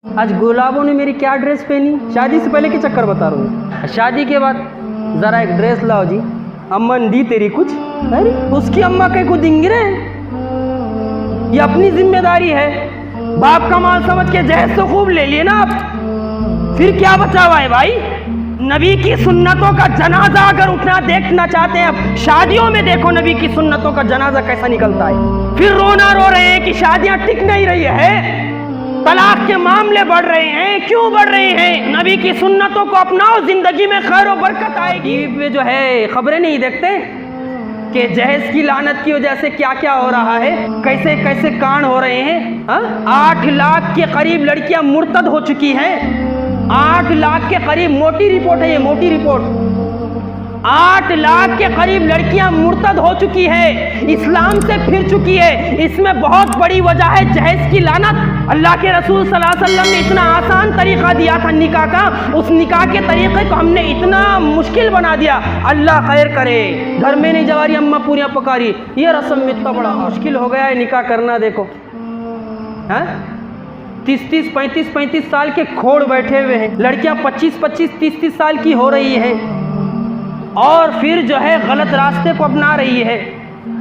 आज गुलाबों ने मेरी क्या ड्रेस पहनी? शादी से पहले के चक्कर बता रहा हूँ, शादी के बाद ज़रा एक ड्रेस लाओ जी। अम्मा ने दी तेरी कुछ? अरे उसकी अम्मा कहीं को देंगे रे, ये अपनी जिम्मेदारी है। बाप का माल समझ के जहेज तो खूब ले लिए ना आप, फिर क्या बचा हुआ है भाई? नबी की सुन्नतों का जनाजा अगर उठना देखना चाहते हैं, अब शादियों में देखो नबी की सुन्नतों का जनाजा कैसा निकलता है। फिर रोना रो रहे हैं कि शादियां टिक नहीं रही है, तलाक के मामले बढ़ रहे हैं। क्यों बढ़ रहे हैं? नबी की सुन्नतों को अपनाओ, जिंदगी में खैर और बरकत आएगी। वे जो है खबरें नहीं देखते कि जहेज की लानत की वजह से क्या क्या हो रहा है, कैसे कैसे कांड हो रहे हैं। 8 लाख के करीब लड़कियां मुर्तद हो चुकी हैं। 8 लाख के करीब, मोटी रिपोर्ट है ये, मोटी रिपोर्ट। 8 लाख के करीब लड़कियां मुर्तद हो चुकी है, इस्लाम से फिर चुकी है। इसमें बहुत बड़ी वजह है जहेज की लानत। अल्लाह के रसूल सल्लल्लाहु अलैहि वसल्लम ने इतना आसान तरीका दिया था निकाह का, उस निकाह के तरीके को हमने इतना मुश्किल बना दिया। अल्लाह खैर करे। घर में नहीं जवारी अम्मा पूरियां पकारी, ये रस्म इतना बड़ा मुश्किल हो गया है निकाह करना। देखो 30-30, 35-35 साल के खोड़ बैठे हुए हैं, लड़कियां 25-25, 30-30 साल की हो रही है और फिर जो है गलत रास्ते को अपना रही है।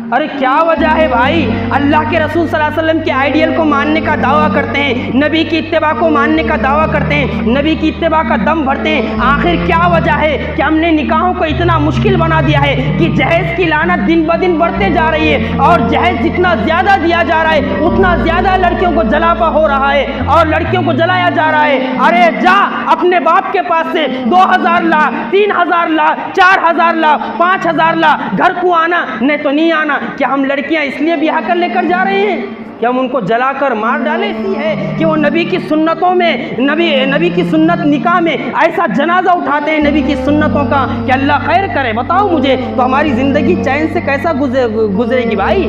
अरे क्या वजह है भाई? अल्लाह के रसूल सल्लल्लाहु अलैहि वसल्लम के आइडियल को मानने का दावा करते हैं, नबी की इत्तिबा को मानने का दावा करते हैं, नबी की इत्तिबा का दम भरते हैं। आखिर क्या वजह है कि हमने निकाहों को इतना मुश्किल बना दिया है कि जहेज की लानत दिन ब दिन बढ़ते जा रही है, और जहेज जितना ज़्यादा दिया जा रहा है उतना ज़्यादा लड़कियों को जलावा हो रहा है और लड़कियों को जलाया जा रहा है। अरे जा अपने बाप के पास से 2000 ला, 3000 ला, 4000 ला, 5000 ला, घर को आना नहीं तो नहीं आना। क्या हम लड़कियां इसलिए ब्याह कर लेकर जा रहे हैं कि हम उनको जलाकर मार डालें? ऐसी है कि वो नबी की सुन्नतों में, नबी की सुन्नत निकाह में ऐसा जनाजा उठाते हैं नबी की सुन्नतों का कि अल्लाह खैर करे। बताओ मुझे, तो हमारी ज़िंदगी चैन से कैसा गुजरेगी भाई?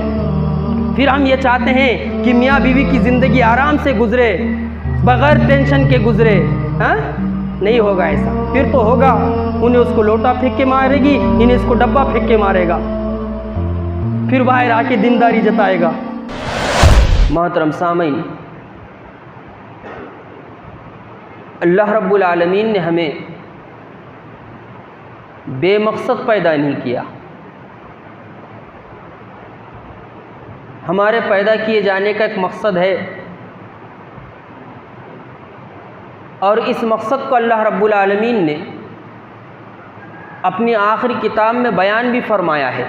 फिर हम ये चाहते हैं कि मियाँ बीवी की ज़िंदगी आराम से गुजरे, बग़ैर टेंशन के गुजरे। नहीं होगा ऐसा। फिर तो होगा उन्हें उसको लोटा फेंक के मारेगी, इन्हें इसको डब्बा फेंक के मारेगा, फिर बाहर आके दीनदारी जताएगा। मोहतरम सामीन, अल्लाह रब्बुल आलमीन ने हमें बेमकसद पैदा नहीं किया। हमारे पैदा किए जाने का एक मकसद है, और इस मकसद को अल्लाह रब्बुल आलमीन ने अपनी आखिरी किताब में बयान भी फरमाया है।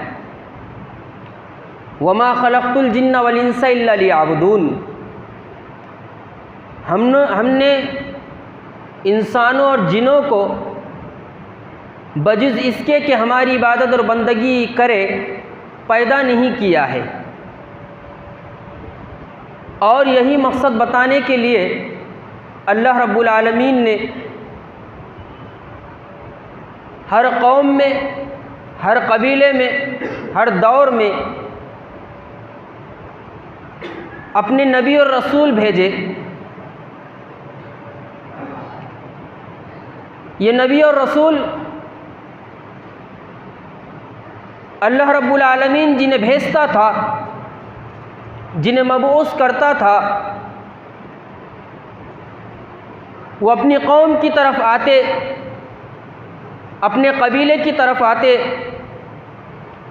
वमा खलक़तुल जिन्ना वल इंसा इल्ला लियअबुदून। हमने इंसानों और जिनों को बजिज़ इसके कि हमारी इबादत और बंदगी करे पैदा नहीं किया है। और यही मकसद बताने के लिए अल्लाह रब्बुल आलमीन ने हर कौम में, हर कबीले में, हर दौर में अपने नबी और रसूल भेजे। ये नबी और रसूल अल्लाह रब्बुल आलमीन जिन्हें भेजता था, जिन्हें मबऊस करता था, वो अपनी कौम की तरफ आते, अपने कबीले की तरफ आते,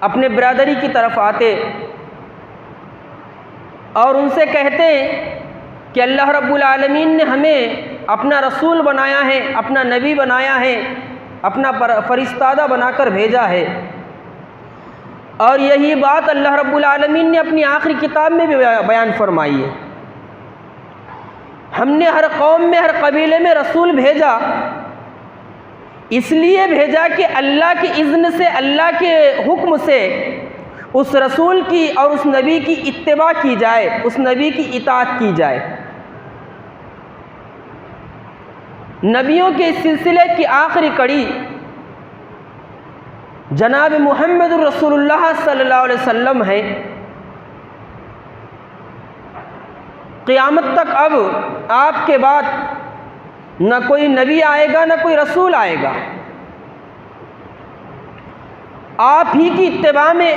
अपने बिरादरी की तरफ आते और उनसे कहते हैं कि अल्लाह रब्बुल आलमीन ने हमें अपना रसूल बनाया है, अपना नबी बनाया है, अपना फरिश्तादा बनाकर भेजा है। और यही बात अल्लाह रब्बुल आलमीन ने अपनी आखिरी किताब में भी बयान फरमाई है। हमने हर कौम में, हर कबीले में रसूल भेजा, इसलिए भेजा कि अल्लाह के इज़्न से, अल्लाह के हुक्म से उस रसूल की और उस नबी की इत्तिबा की जाए, उस नबी की इताअत की जाए। नबियों के इस सिलसिले की आखिरी कड़ी जनाब मुहम्मदुर रसूलुल्लाह सल्लल्लाहु अलैहि वसल्लम है। क़यामत तक अब आपके बाद न कोई नबी आएगा, न कोई रसूल आएगा। आप ही की इत्तिबा में,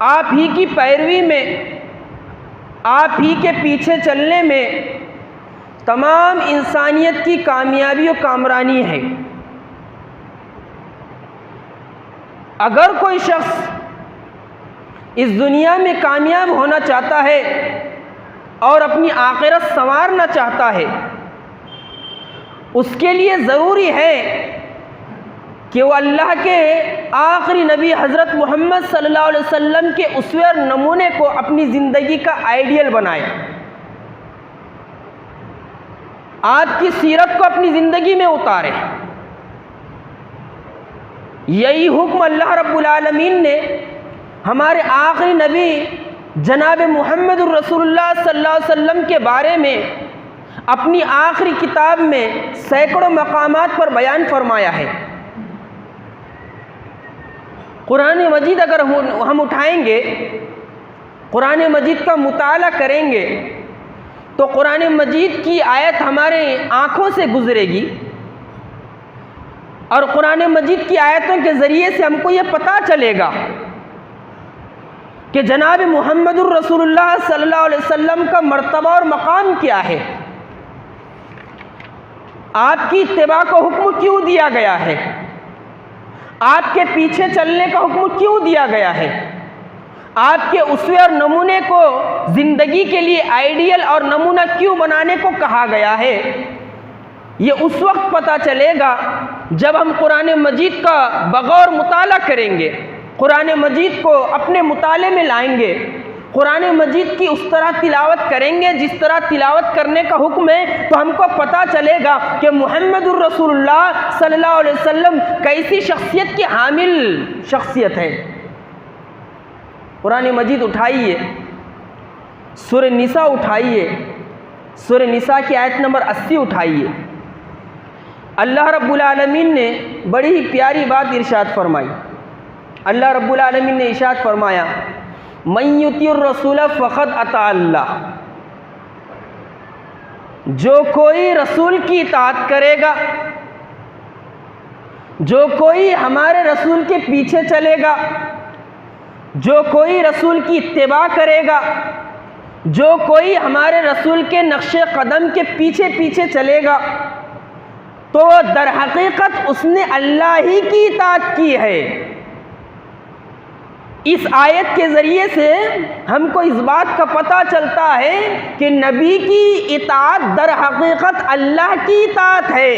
आप ही की पैरवी में, आप ही के पीछे चलने में तमाम इंसानियत की कामयाबी और कामरानी है। अगर कोई शख्स इस दुनिया में कामयाब होना चाहता है और अपनी आखिरत संवारना चाहता है, उसके लिए ज़रूरी है कि वो अल्लाह के आखिरी नबी हज़रत मोहम्मद सल्लल्लाहु अलैहि वसल्लम के उसवे और नमूने को अपनी ज़िंदगी का आइडियल बनाए, आपकी सीरत को अपनी ज़िंदगी में उतारे। यही हुक्म अल्लाह रब्बुल आलमीन ने हमारे आखिरी नबी जनाब मुहम्मदुर रसूलुल्लाह सल्लल्लाहु अलैहि वसल्लम के बारे में अपनी आखिरी किताब में सैकड़ों मकामात पर बयान फरमाया है। कुरान मजीद अगर हम उठाएंगे, कुरान मजीद का मुताला करेंगे, तो कुरान मजीद की आयत हमारे आँखों से गुजरेगी और कुरान मजीद की आयतों के ज़रिए से हमको ये पता चलेगा कि जनाब मुहम्मदुर रसूलुल्लाह सल्लल्लाहु अलैहि वसल्लम का मर्तबा और मकाम क्या है, आपकी इत्तिबा को हुक्म क्यों दिया गया है, आपके पीछे चलने का हुक्म क्यों दिया गया है, आपके उसवे और नमूने को ज़िंदगी के लिए आइडियल और नमूना क्यों बनाने को कहा गया है। ये उस वक्त पता चलेगा जब हम कुरान मजीद का बगौर मुताला करेंगे, कुरान मजीद को अपने मुताले में लाएंगे, कुरान मजीद की उस तरह तिलावत करेंगे जिस तरह तिलावत करने का हुक्म है, तो हमको पता चलेगा कि मुहम्मदुर रसूलुल्लाह सल्लल्लाहु अलैहि वसल्लम कैसी शख्सियत की हामिल शख्सियत है। कुरान मजीद उठाइए, सूरह निसा उठाइए, सूरह निसा की आयत नंबर 80 उठाइए। अल्लाह रब्बुल आलमीन ने बड़ी ही प्यारी बात इरशाद फरमाई। अल्लाह रब्बुल आलमीन ने इरशाद फरमाया, मन युतिउर रसूल फ़क़द अता अल्लाह, जो कोई रसूल की इताअत करेगा, जो कोई हमारे रसूल के पीछे चलेगा, जो कोई रसूल की इत्तिबा करेगा, जो कोई हमारे रसूल के नक्शे कदम के पीछे पीछे चलेगा, तो दर हकीकत उसने अल्लाह ही की इताअत की है। इस आयत के ज़रिए से हमको इस बात का पता चलता है कि नबी की इताअत दर हकीकत अल्लाह की इताअत है।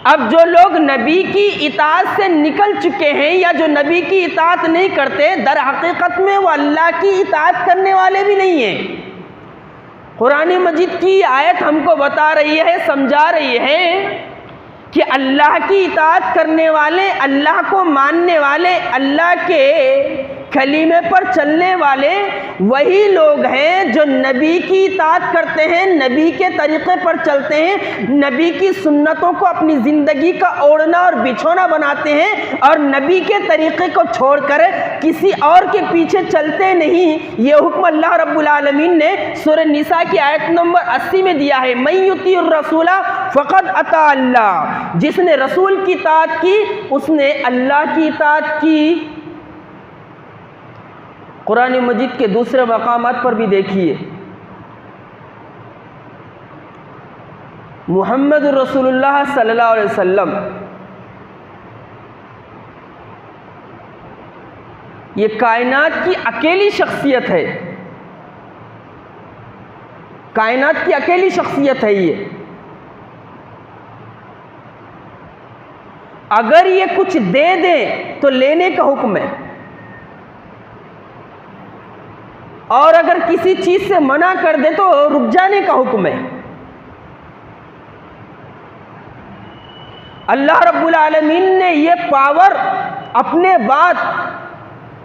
अब जो लोग नबी की इताअत से निकल चुके हैं या जो नबी की इताअत नहीं करते, दर हकीकत में वो अल्लाह की इताअत करने वाले भी नहीं हैं। कुरान मजीद की आयत हमको बता रही है, समझा रही है कि अल्लाह की इताअत करने वाले, अल्लाह को मानने वाले, अल्लाह के कलीमे पर चलने वाले वही लोग हैं जो नबी की इताअत करते हैं, नबी के तरीक़े पर चलते हैं, नबी की सुन्नतों को अपनी ज़िंदगी का ओढ़ना और बिछोना बनाते हैं और नबी के तरीक़े को छोड़कर किसी और के पीछे चलते नहीं। ये हुक्म अल्लाह रब्बुल आलमीन ने सूरह निसा की आयत नंबर 80 में दिया है, मन युतिउर रसूला फ़क़द अता अल्लाह, जिसने रसूल की इताअत की उसने अल्लाह की इताअत की। कुरान मजीद के दूसरे मकामात पर भी देखिए, मुहम्मद रसूलुल्लाह सल्लल्लाहु अलैहि वसल्लम ये कायनात की अकेली शख्सियत है, कायनात की अकेली शख्सियत है। ये अगर ये कुछ दे दे तो लेने का हुक्म है, और अगर किसी चीज से मना कर दे तो रुक जाने का हुक्म है। अल्लाह रब्बुल आलमीन ने ये पावर अपने बाद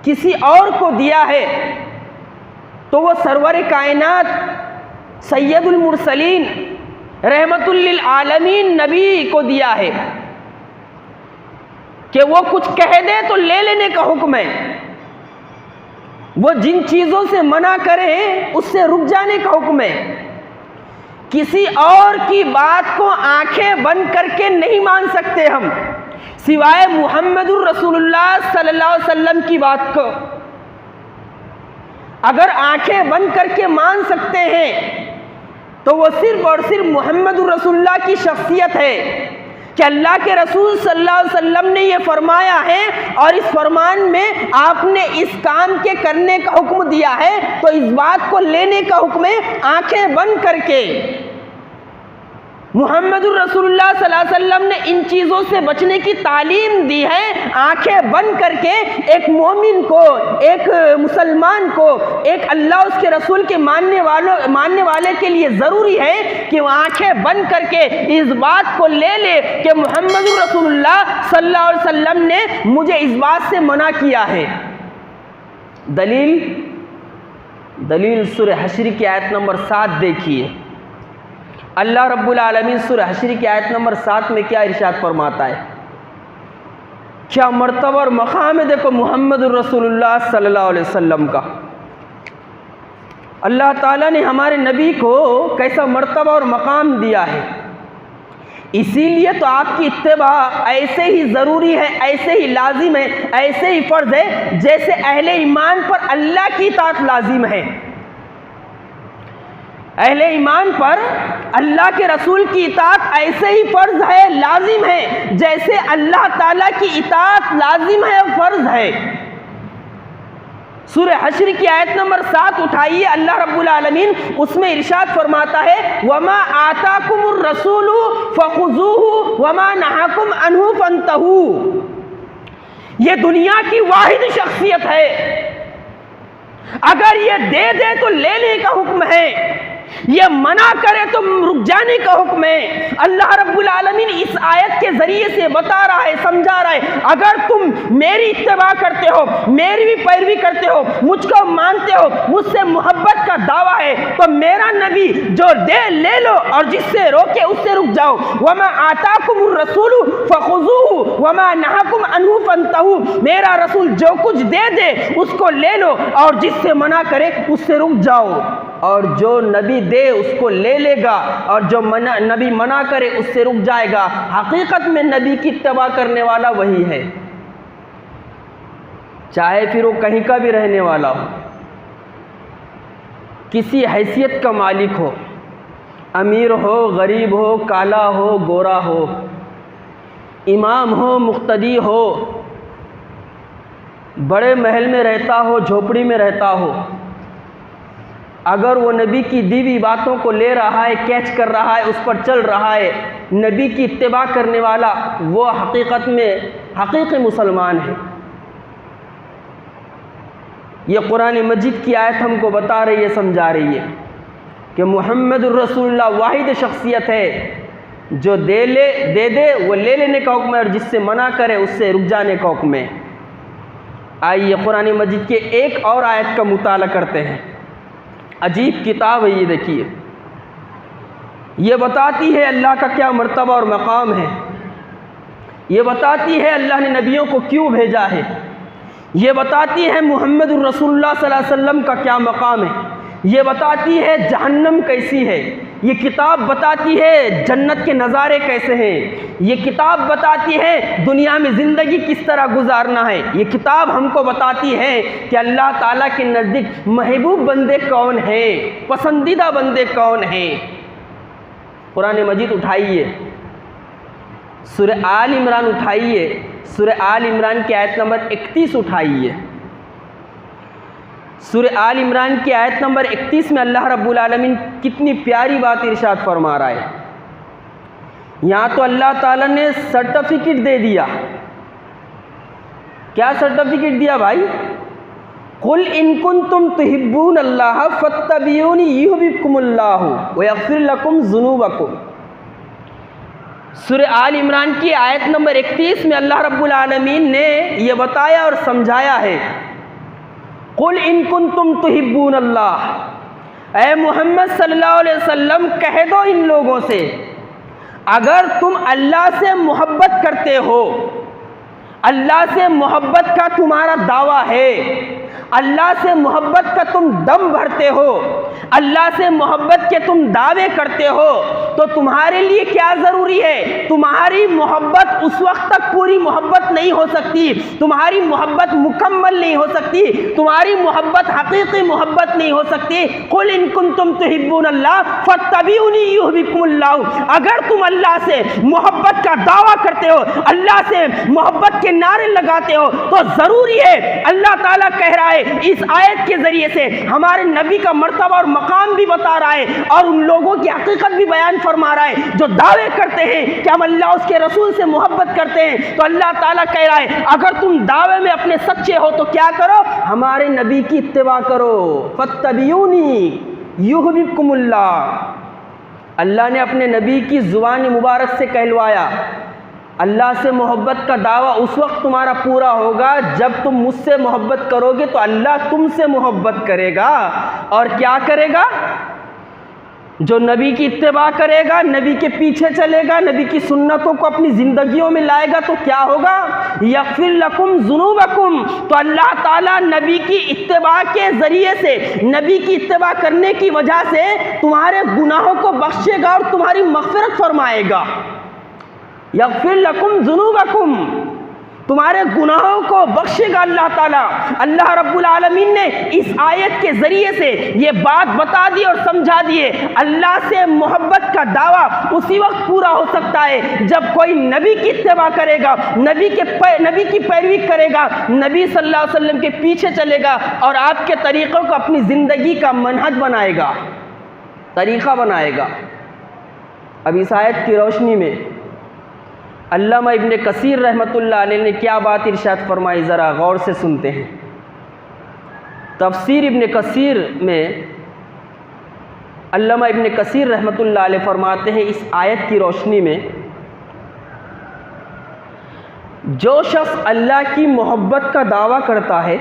किसी और को दिया है तो वो सरवर कायनात सैयदुल मुरसलीन रहमतुल लिल आलमीन नबी को दिया है कि वो कुछ कह दे तो ले लेने का हुक्म है, वो जिन चीज़ों से मना करे उससे रुक जाने का हुक्म है। किसी और की बात को आंखें बंद करके नहीं मान सकते हम, सिवाय मुहम्मदुर रसूलुल्लाह सल्लल्लाहु अलैहि वसल्लम की बात को। अगर आंखें बंद करके मान सकते हैं तो वो सिर्फ और सिर्फ मोहम्मद रसूलुल्लाह की शख्सियत है कि अल्लाह के रसूल सल्लल्लाहु अलैहि वसल्लम ने ये फरमाया है और इस फरमान में आपने इस काम के करने का हुक्म दिया है, तो इस बात को लेने का हुक्म है आंखें बंद करके। मोहम्मद रसूलुल्लाह सल्लल्लाहु अलैहि वसल्लम ने इन चीज़ों से बचने की तालीम दी है। आंखें बंद करके एक मोमिन को, एक मुसलमान को, एक अल्लाह उसके रसूल के मानने वाले के लिए ज़रूरी है कि वह आंखें बंद करके इस बात को ले ले कि मोहम्मद रसूलुल्लाह सल्लल्लाहु अलैहि वसल्लम ने मुझे इस बात से मना किया है। दलील सूरह हश्र की आयत नंबर 7 देखिए। अल्लाह रब्बुल आलमीन सूरह हश्र की आयत नंबर 7 में क्या इरशाद फरमाता है, क्या मर्तबा और मकाम है देखो मोहम्मद रसूलुल्लाह सल्लल्लाहु अलैहि वसल्लम का। अल्लाह ताला ने हमारे नबी को कैसा मर्तबा और मकाम दिया है, इसीलिए तो आपकी इत्तिबा ऐसे ही ज़रूरी है, ऐसे ही लाजिम है, ऐसे ही फ़र्ज़ है जैसे अहले ईमान पर अल्लाह की इताअत लाजिम है। अहले ईमान पर अल्लाह के रसूल की इताअत ऐसे ही फ़र्ज़ है, लाजिम है, जैसे अल्लाह ताला की इताअत लाजिम है और फ़र्ज़ है। सूरह हश्र की आयत नंबर 7 उठाइए, अल्लाह रब्बुल आलमीन उसमें इरशाद फरमाता है, वमा आताकुमुर रसूलु फखुज़ूहु वमा नहाकुम अन्हु फंतहू। ये दुनिया की वाहिद शख्सियत है, अगर ये दे तो लेने का हुक्म है, ये मना करे तो रुक जाने का हुक्म है। अल्लाह रब्बुल आलमीन इस आयत के जरिए से बता रहा है, समझा रहा है, अगर तुम मेरी इत्तिबा करते हो, मेरी भी पैरवी करते हो, मुझको मानते हो, मुझसे मोहब्बत का दावा है, तो मेरा नबी जो दे ले लो और जिससे रोके उससे रुक जाओ। वमा आताकुमुर रसूलु फखुज़ूहु वमा नहाकुम अन्हु फंतहू। मेरा रसूल जो कुछ दे उसको ले लो और जिससे मना करे उससे रुक जाओ। और जो नबी दे उसको ले लेगा और जो नबी मना करे उससे रुक जाएगा। हकीकत में नबी की इत्तिबा करने वाला वही है, चाहे फिर वो कहीं का भी रहने वाला हो, किसी हैसियत का मालिक हो, अमीर हो, गरीब हो, काला हो, गोरा हो, इमाम हो, मुक्तदी हो, बड़े महल में रहता हो, झोपड़ी में रहता हो, अगर वो नबी की दी हुई बातों को ले रहा है, कैच कर रहा है, उस पर चल रहा है, नबी की इत्तिबा करने वाला, वो हकीकत में हकीकी मुसलमान है। ये कुरान मजीद की आयत हमको बता रही है, समझा रही है कि मोहम्मद रसूलुल्लाह वाहिद शख्सियत है जो दे वो ले लेने का हुक्म है और जिससे मना करे उससे रुक जाने का हुक्म है। आइए कुरान मजीद के एक और आयत का मुताला करते हैं। अजीब किताब है ये, देखिए, ये बताती है अल्लाह का क्या मर्तबा और मकाम है, ये बताती है अल्लाह ने नबियों को क्यों भेजा है, ये बताती है मोहम्मद रसूलुल्लाह सल्लल्लाहु अलैहि वसल्लम का क्या मकाम है, ये बताती है जहन्नम कैसी है, ये किताब बताती है जन्नत के नज़ारे कैसे हैं, ये किताब बताती है दुनिया में ज़िंदगी किस तरह गुजारना है, ये किताब हमको बताती है कि अल्लाह ताला के नज़दीक महबूब बंदे कौन हैं, पसंदीदा बंदे कौन हैं। कुरान मजीद उठाइए, सूरह आल इमरान उठाइए, सूरह आल इमरान की आयत नंबर 31 उठाइए। सूरह आल इमरान की आयत नंबर 31 में अल्लाह रब्बुल आलमीन कितनी प्यारी बात इरशाद फरमा रहा है। यहाँ तो अल्लाह ताला ने सर्टिफिकेट दे दिया। क्या सर्टिफिकेट दिया भाई? कुल इन कुंतुम तुहिब्बून अल्लाह फत्तबिऊनी युहब्बुकुमुल्लाहु व यग़फिर लकुम ज़ुनूबकुम। सूरह आल इमरान की आयत नंबर 31 में अल्लाह रब्बुल आलमीन ने यह बताया और समझाया है, कुल इन कुंतुम तुहिब्बून अल्लाह, ऐ मोहम्मद सल्लल्लाहु अलैहि वसल्लम कह दो इन लोगों से, अगर तुम अल्लाह से मोहब्बत करते हो, अल्लाह से मोहब्बत का तुम्हारा दावा है, अल्लाह से मोहब्बत का तुम दम भरते हो, अल्लाह से मोहब्बत के तुम दावे करते हो, तो तुम्हारे लिए क्या ज़रूरी है? तुम्हारी मोहब्बत उस वक्त तक पूरी मोहब्बत नहीं हो सकती, तुम्हारी मोहब्बत मुकम्मल नहीं हो सकती, तुम्हारी मोहब्बत हकीकी मोहब्बत नहीं हो सकती। कुल इन कुंतुम तुहिब्बूनल्लाह फत्तबिऊनी युहब्बिकुमुल्लाह। अगर तुम अल्लाह से मोहब्बत का दावा करते हो, अल्लाह से मोहब्बत के नारे लगाते हो, तो ज़रूरी है, अल्लाह ताला कह रहा है इस आयत के जरिए से हमारे नबी का मर्तबा और मकाम भी बता रहा है और उन लोगों की हकीकत भी बयान फरमा रहा है जो दावे करते हैं कि हम अल्लाह उसके रसूल से मोहब्बत करते हैं। तो अल्लाह ताला कह रहा है अगर तुम दावे में अपने सच्चे हो तो क्या करो? हमारे नबी की इत्तिबा करो। फत्तबिऊनी युहब्बिकुमुल्लाह। अल्लाह ने अपने नबी की ज़ुबान मुबारक से कहलवाया, अल्लाह से मोहब्बत का दावा उस वक्त तुम्हारा पूरा होगा जब तुम मुझसे मोहब्बत करोगे तो अल्लाह तुमसे मोहब्बत करेगा। और क्या करेगा? जो नबी की इत्तिबा करेगा, नबी के पीछे चलेगा, नबी की सुन्नतों को अपनी ज़िंदगियों में लाएगा तो क्या होगा? यग़फ़िर लकुम ज़ुनूबकुम। तो अल्लाह ताला नबी की इत्तिबा के ज़रिए से, नबी की इत्तिबा करने की वजह से तुम्हारे गुनाहों को बख्शेगा और तुम्हारी मग़फ़िरत फरमाएगा। यग़फ़िर लकुम ज़ुनूबकुम, तुम्हारे गुनाहों को बख्शेगा अल्लाह ताला। अल्लाह रब्बुल आलमीन ने इस आयत के ज़रिए से ये बात बता दी और समझा दिए, अल्लाह से मोहब्बत का दावा उसी वक्त पूरा हो सकता है जब कोई नबी की इत्तिबा करेगा, नबी की पैरवी करेगा, नबी सल्लल्लाहु अलैहि वसल्लम के पीछे चलेगा और आपके तरीक़ों को अपनी ज़िंदगी का मनहज बनाएगा, तरीक़ा बनाएगा। अब इस आयत की रोशनी में अल्लामा इब्ने कसीर रहमतुल्लाह अलैह ने क्या बात इरशाद फरमाई, ज़रा गौर से सुनते हैं। तफसीर इब्ने कसीर में अल्लामा इब्ने कसीर रहमतुल्लाह अलैह फरमाते हैं इस आयत की रोशनी में, जो शख्स अल्लाह की मोहब्बत का दावा करता है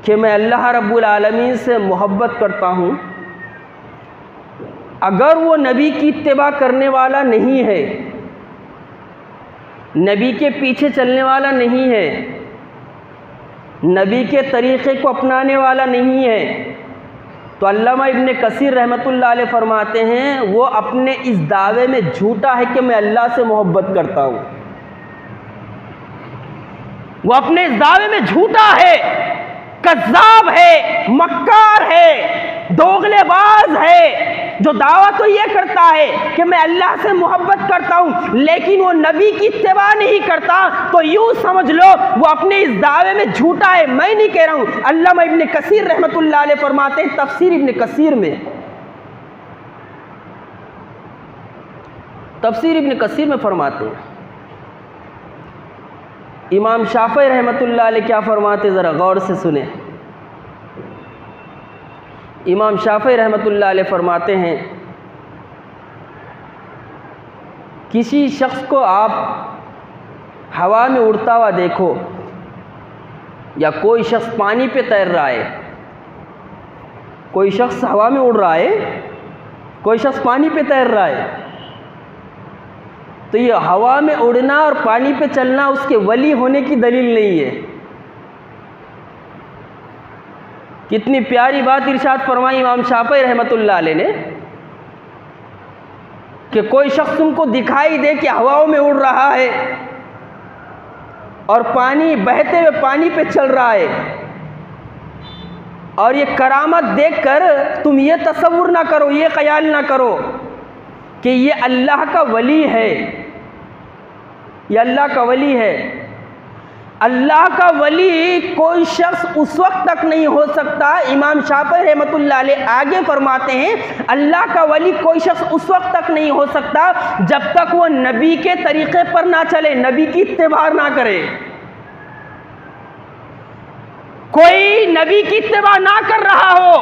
कि मैं अल्लाह रब्बुल आलमीन से मोहब्बत करता हूँ, अगर वो नबी की इत्तिबा करने वाला नहीं है, नबी के पीछे चलने वाला नहीं है, नबी के तरीक़े को अपनाने वाला नहीं है, तो अल्लामा इब्ने कसीर रहमतुल्लाह अलैह फरमाते हैं वो अपने इस दावे में झूठा है कि मैं अल्लाह से मोहब्बत करता हूँ। वो अपने इस दावे में झूठा है, कज़्ज़ाब है, मक्कार है, दोगलेबाज है, जो दावा तो ये करता है कि मैं अल्लाह से मोहब्बत करता हूँ लेकिन वो नबी की इत्तिबा नहीं करता, तो यूँ समझ लो वो अपने इस दावे में झूठा है। मैं नहीं कह रहा हूँ, अल्लामा इब्ने कसीर रहमतुल्लाह अलैह फरमाते हैं तफसीर इब्ने कसीर में फरमाते हैं, इमाम शाफ़ी रहमतुल्लाह अलैह क्या फरमाते, ज़रा गौर से सुने। इमाम शाफ़ी रहमतुल्लाह अलैह फरमाते हैं किसी शख्स को आप हवा में उड़ता हुआ देखो या कोई शख्स पानी पे तैर रहा है, कोई शख्स हवा में उड़ रहा है, कोई शख्स पानी पे तैर रहा है, तो ये हवा में उड़ना और पानी पे चलना उसके वली होने की दलील नहीं है। कितनी प्यारी बात इरशाद फरमाई इमाम शाफ़ी रहमतुल्लाह अलैह ने कि कोई शख्स तुमको दिखाई दे कि हवाओं में उड़ रहा है और पानी बहते हुए पानी पे चल रहा है, और ये करामत देखकर तुम ये तसव्वुर ना करो, ये ख्याल ना करो कि ये अल्लाह का वली है, ये अल्लाह का वली है। अल्लाह का वली कोई शख्स उस वक्त तक नहीं हो सकता, इमाम शाफ़ी रहमतुल्लाह अलैह आगे फरमाते हैं अल्लाह का वली कोई शख्स उस वक्त तक नहीं हो सकता जब तक वो नबी के तरीक़े पर ना चले, नबी की इत्तिबा ना करे। कोई नबी की इत्तिबा ना कर रहा हो,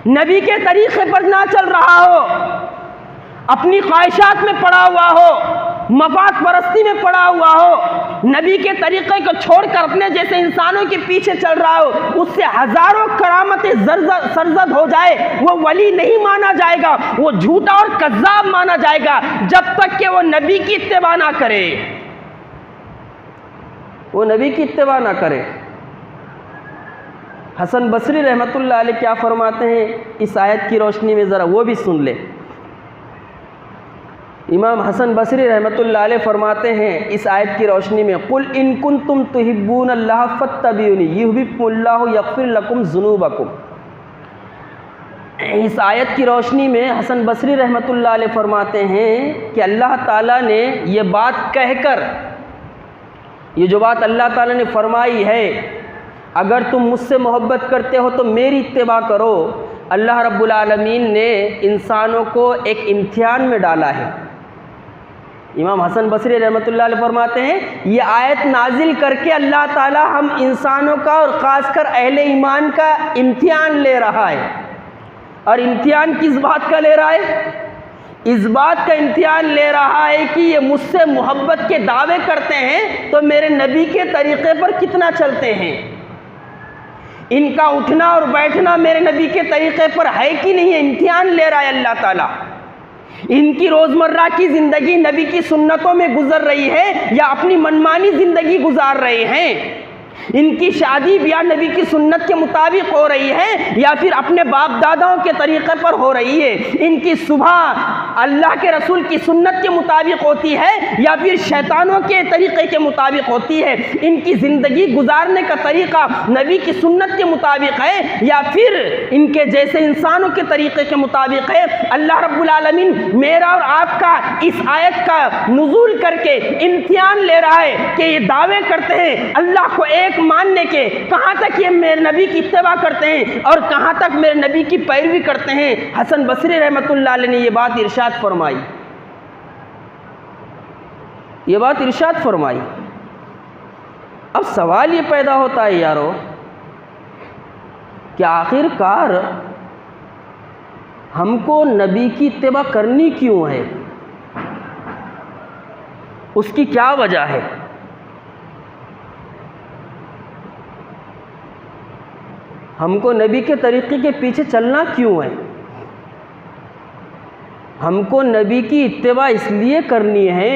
नबी के तरीक़े पर ना चल रहा हो, अपनी ख्वाहिशात में पड़ा हुआ हो, मफाद परस्ती में पड़ा हुआ हो, नबी के तरीक़े को छोड़कर अपने जैसे इंसानों के पीछे चल रहा हो, उससे हज़ारों करामतें सरजद हो जाए, वो वली नहीं माना जाएगा, वो झूठा और कज़्ज़ाब माना जाएगा जब तक कि वो नबी की इत्तिबा ना करे, वो नबी की इत्तिबा ना करे। हसन बसरी रहमतुल्लाह अलैह क्या फरमाते हैं इस आयत की रोशनी में, ज़रा वो भी सुन ले। इमाम हसन बसरी रहमतुल्लाह अलैह फरमाते हैं इस आयत की रोशनी में, कुल इन कुंतुम तुहिब्बून अल्लाह फत्तबिऊनी युहिब्बुकुमुल्लाहु यग़फिर लकुम ज़ुनूबकुम। इस आयत की रोशनी में हसन बसरी रहमतुल्लाह अलैह फरमाते हैं कि अल्लाह ताला ने ये बात कहकर, ये जो बात अल्लाह ताला ने फरमाई है, अगर तुम मुझसे मोहब्बत करते हो तो मेरी इत्तिबा करो, अल्लाह रब्बुल आलमीन ने इंसानों को एक इम्तिहान में डाला है। इमाम हसन बसरी रहमतुल्लाह अलैह फरमाते हैं ये आयत नाजिल करके अल्लाह ताला हम इंसानों का और ख़ासकर अहले ईमान का इम्तिहान ले रहा है। और इम्तिहान किस बात का ले रहा है? इस बात का इम्तिहान ले रहा है कि ये मुझसे मोहब्बत के दावे करते हैं तो मेरे नबी के तरीक़े पर कितना चलते हैं, इनका उठना और बैठना मेरे नबी के तरीक़े पर है कि नहीं है, इम्तिहान ले रहा है अल्लाह ताला। इनकी रोज़मर्रा की ज़िंदगी नबी की सुन्नतों में गुजर रही है या अपनी मनमानी ज़िंदगी गुजार रहे हैं, इनकी शादी ब्याह नबी की सुन्नत के मुताबिक हो रही है या फिर अपने बाप दादाओं के तरीक़े पर हो रही है, इनकी सुबह अल्लाह के रसूल की सुन्नत के मुताबिक होती है या फिर शैतानों के तरीक़े के मुताबिक होती है, इनकी ज़िंदगी गुजारने का तरीक़ा नबी की सुन्नत के मुताबिक है या फिर इनके जैसे इंसानों के तरीक़े के मुताबिक है। अल्लाह रब्बुल आलमीन मेरा और आपका इस आयत का नुज़ूल करके इम्तिहान ले रहा है कि ये दावे करते हैं अल्लाह को एक मानने के, कहाँ तक ये मेरे नबी की इत्तिबा करते हैं और कहाँ तक मेरे नबी की पैरवी करते हैं। हसन बसरी रहमतुल्लाह अलैह ने ये बात इरशाद फरमाई, ये बात इरशाद फरमाई। अब सवाल ये पैदा होता है यारो कि आखिरकार हमको नबी की इत्तिबा करनी क्यों है, उसकी क्या वजह है? हमको नबी के तरीक़े के पीछे चलना क्यों है? हमको नबी की इत्तिबा इसलिए करनी है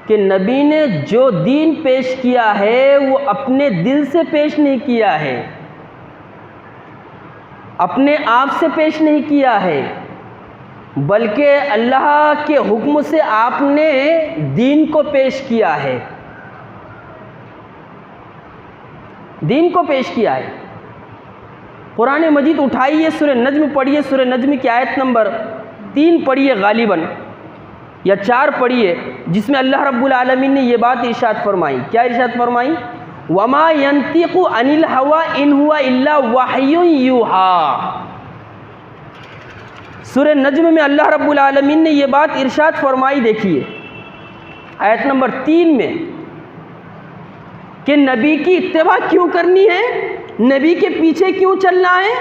कि नबी ने जो दीन पेश किया है वो अपने दिल से पेश नहीं किया है, अपने आप से पेश नहीं किया है, बल्कि अल्लाह के हुक्म से आपने दीन को पेश किया है, दीन को पेश किया है। कुरान मजीद उठाइए, सूरह नज्म पढ़िए, सूरह नज्म की आयत नंबर 3 पढ़िए गालिबन या 4 पढ़िए, जिसमें अल्लाह रब्बुल आलमीन ने ये बात इरशाद फरमाई। क्या इरशाद फरमाई? वमा यंतिकु अनिल हवा इन हुआ इल्ला वहयुन यूहा। सूरह नज्म में अल्लाह रब्बुल आलमीन ने ये बात इरशाद फरमाई, देखिए आयत नंबर 3 में, कि नबी की इत्तिबा क्यों करनी है, नबी के पीछे क्यों चलना है,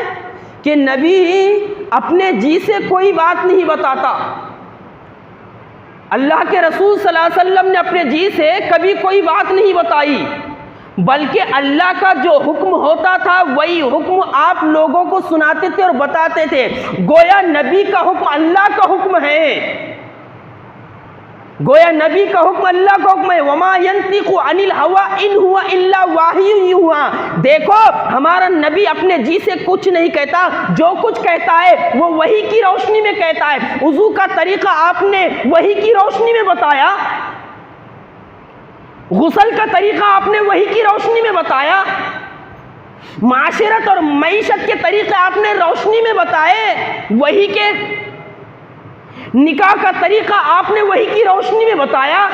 कि नबी अपने जी से कोई बात नहीं बताता। अल्लाह के रसूल सल्लल्लाहु अलैहि वसल्लम ने अपने जी से कभी कोई बात नहीं बताई, बल्कि अल्लाह का जो हुक्म होता था वही हुक्म आप लोगों को सुनाते थे और बताते थे। गोया नबी का हुक्म अल्लाह का हुक्म है, गोया नबी का हुक्म अल्लाह का हुक्म है। वमा यंतिकु अनिल हवा इन हुआ इल्ला वाहियुन यूहा। देखो हमारा नबी अपने जी से कुछ नहीं कहता, जो कुछ कहता है वो वही की रोशनी में कहता है। वुज़ू का तरीका आपने वही की रोशनी में बताया, गुस्ल का तरीका आपने वही की रोशनी में बताया, माशरत और मईशत के तरीके आपने रोशनी में बताए वही के, निकाह का तरीका आपने वही की रोशनी में बताया,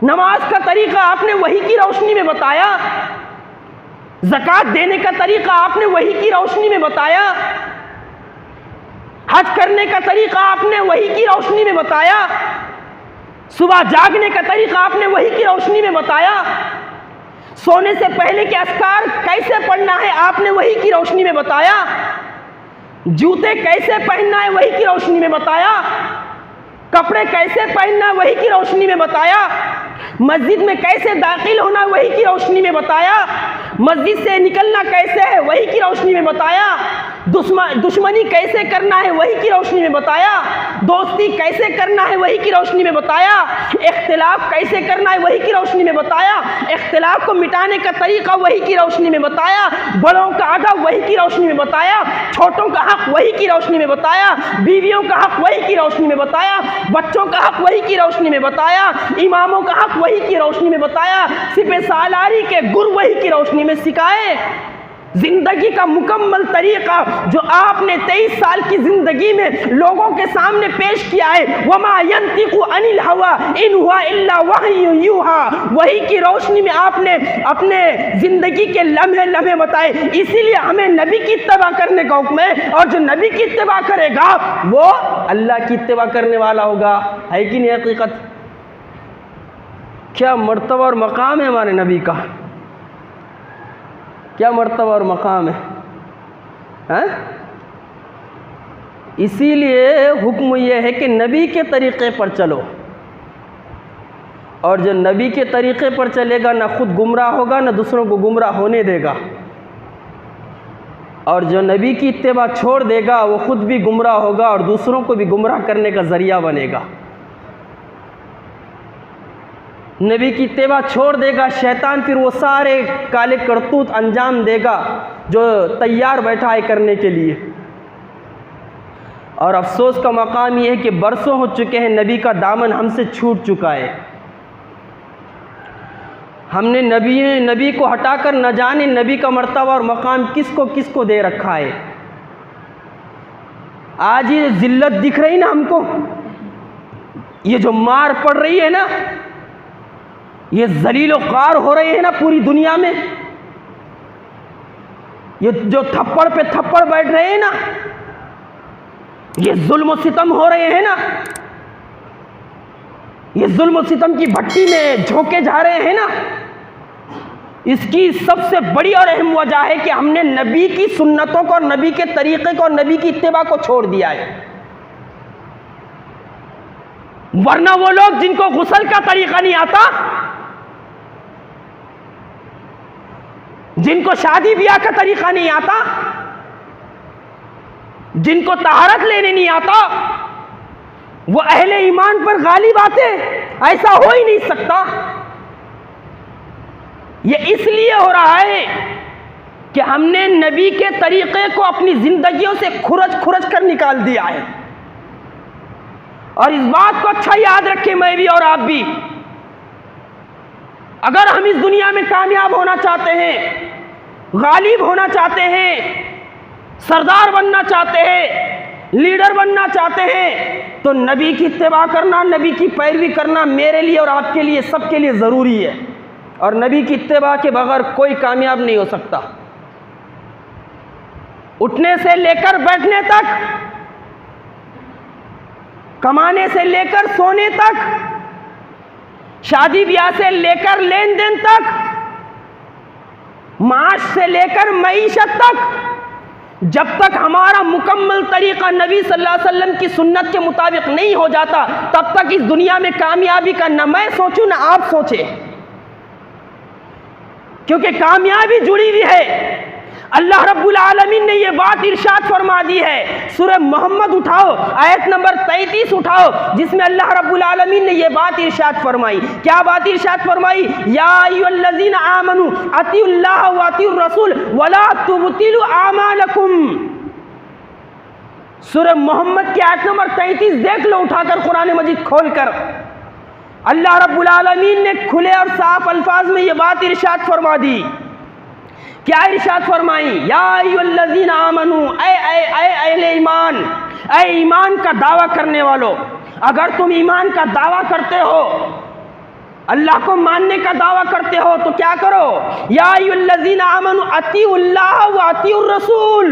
नमाज का तरीका आपने वही की रोशनी में बताया, ज़कात देने का तरीका आपने वही की रोशनी में बताया, हज करने का तरीका आपने वही की रोशनी में बताया, सुबह जागने का तरीका आपने वही की रोशनी में बताया, सोने से पहले के अस्कार कैसे पढ़ना है आपने वही की रोशनी में बताया, जूते कैसे पहनना है वही की रोशनी में बताया, कपड़े कैसे पहनना है वही की रोशनी में बताया, मस्जिद में कैसे दाखिल होना है वही की रोशनी में बताया, मस्जिद से निकलना कैसे है वही की रोशनी में बताया, दुश्मनी कैसे करना है वही की रोशनी में बताया, दोस्ती कैसे करना है वही की रोशनी में बताया, इख्तिलाफ कैसे करना है वही की रोशनी में बताया, इख्तिलाफ को मिटाने का तरीका वही की रोशनी में बताया, बड़ों का अदब वही की रोशनी में बताया, छोटों का हक वही की रोशनी में बताया, बीवियों का हक वही की रोशनी में बताया, बच्चों का हक वही की रोशनी में बताया, इमामों का हक वही की रोशनी में बताया, सिपह सालारी के गुर वही की रोशनी में सिखाए। जिंदगी का मुकम्मल तरीका जो आपने 23 साल की जिंदगी में लोगों के सामने पेश किया है, वमा यंतिकु अनिल हवा इन हुआ इल्ला वही यूहा, वही की रोशनी में आपने अपने जिंदगी के लम्हे लम्हे बताए। इसीलिए हमें नबी की इत्तिबा करने का हुक्म है, और जो नबी की इत्तिबा करेगा वो अल्लाह की इत्तिबा करने वाला होगा। है कि नहीं हकीकत? क्या मर्तबा और मकाम है हमारे नबी का, क्या मर्तबा और मकाम है, हैं? इसीलिए हुक्म यह है कि नबी के तरीक़े पर चलो, और जो नबी के तरीक़े पर चलेगा ना खुद गुमराह होगा ना दूसरों को गुमराह होने देगा, और जो नबी की इत्तिबा छोड़ देगा वो खुद भी गुमराह होगा और दूसरों को भी गुमराह करने का ज़रिया बनेगा। नबी की इत्तिबा छोड़ देगा शैतान, फिर वो सारे काले करतूत अंजाम देगा जो तैयार बैठा है करने के लिए। और अफसोस का मकाम ये है कि बरसों हो चुके हैं नबी का दामन हमसे छूट चुका है। हमने नबी को हटाकर न जाने नबी का मर्तबा और मकाम किसको किसको दे रखा है। आज ये जिल्लत दिख रही ना हमको, ये जो मार पड़ रही है ना, ये जलीलो कार हो रहे हैं ना पूरी दुनिया में, ये जो थप्पड़ पे थप्पड़ बैठ रहे हैं ना, ये जुल्म सितम हो रहे हैं ना, ये जुल्म सितम की भट्टी में झोंके जा रहे हैं ना, इसकी सबसे बड़ी और अहम वजह है कि हमने नबी की सुन्नतों को और नबी के तरीक़े को और नबी की इत्तिबा को छोड़ दिया है। वरना वो लोग जिनको गुस्ल का तरीका नहीं आता, जिनको शादी ब्याह का तरीका नहीं आता, जिनको तहारत लेने नहीं आता, वो अहले ईमान पर गालिब आते, ऐसा हो ही नहीं सकता। ये इसलिए हो रहा है कि हमने नबी के तरीक़े को अपनी जिंदगियों से खुरच खुरच कर निकाल दिया है। और इस बात को अच्छा याद रखें, मैं भी और आप भी, अगर हम इस दुनिया में कामयाब होना चाहते हैं, गालिब होना चाहते हैं, सरदार बनना चाहते हैं, लीडर बनना चाहते हैं, तो नबी की इत्तिबा करना, नबी की पैरवी करना मेरे लिए और आपके लिए, सबके लिए ज़रूरी है। और नबी की इत्तिबा के बगैर कोई कामयाब नहीं हो सकता। उठने से लेकर बैठने तक, कमाने से लेकर सोने तक, शादी ब्याह से लेकर लेन देन तक, माश से लेकर मईशत तक, जब तक हमारा मुकम्मल तरीका नबी सल्लल्लाहु अलैहि वसल्लम की सुन्नत के मुताबिक नहीं हो जाता, तब तक इस दुनिया में कामयाबी का न मैं सोचूं न आप सोचे, क्योंकि कामयाबी जुड़ी हुई है। अल्लाह रब्बुल आलमीन ने ये बात इरशाद फरमा दी है। सूरह मोहम्मद उठाओ, आयत नंबर 33 उठाओ, जिसमें अल्लाह रब्बुल आलमीन ने ये बात इरशाद फरमाई। क्या बात इरशाद फरमाई? या अय्युहल्लज़ीना आमनू अतिउल्लाह व अतिउर रसूल वला तुबतिलु आमालकुम। सूरह मोहम्मद की आयत नंबर 33 देख लो उठाकर, कुरान मजीद खोलकर। अल्लाह रब्बुल आलमीन ने खुले और साफ अल्फाज में ये बात इरशाद फरमा दी। क्या इरशाद फरमाई? या अय्युहल्लज़ीना आमनू, अहले ईमान, ऐ ईमान का दावा करने वालों, अगर तुम ईमान का दावा करते हो, अल्लाह को मानने का दावा करते हो, तो क्या करो? या अय्युहल्लज़ीना आमनू अतिउल्लाह व अतिउर रसूल,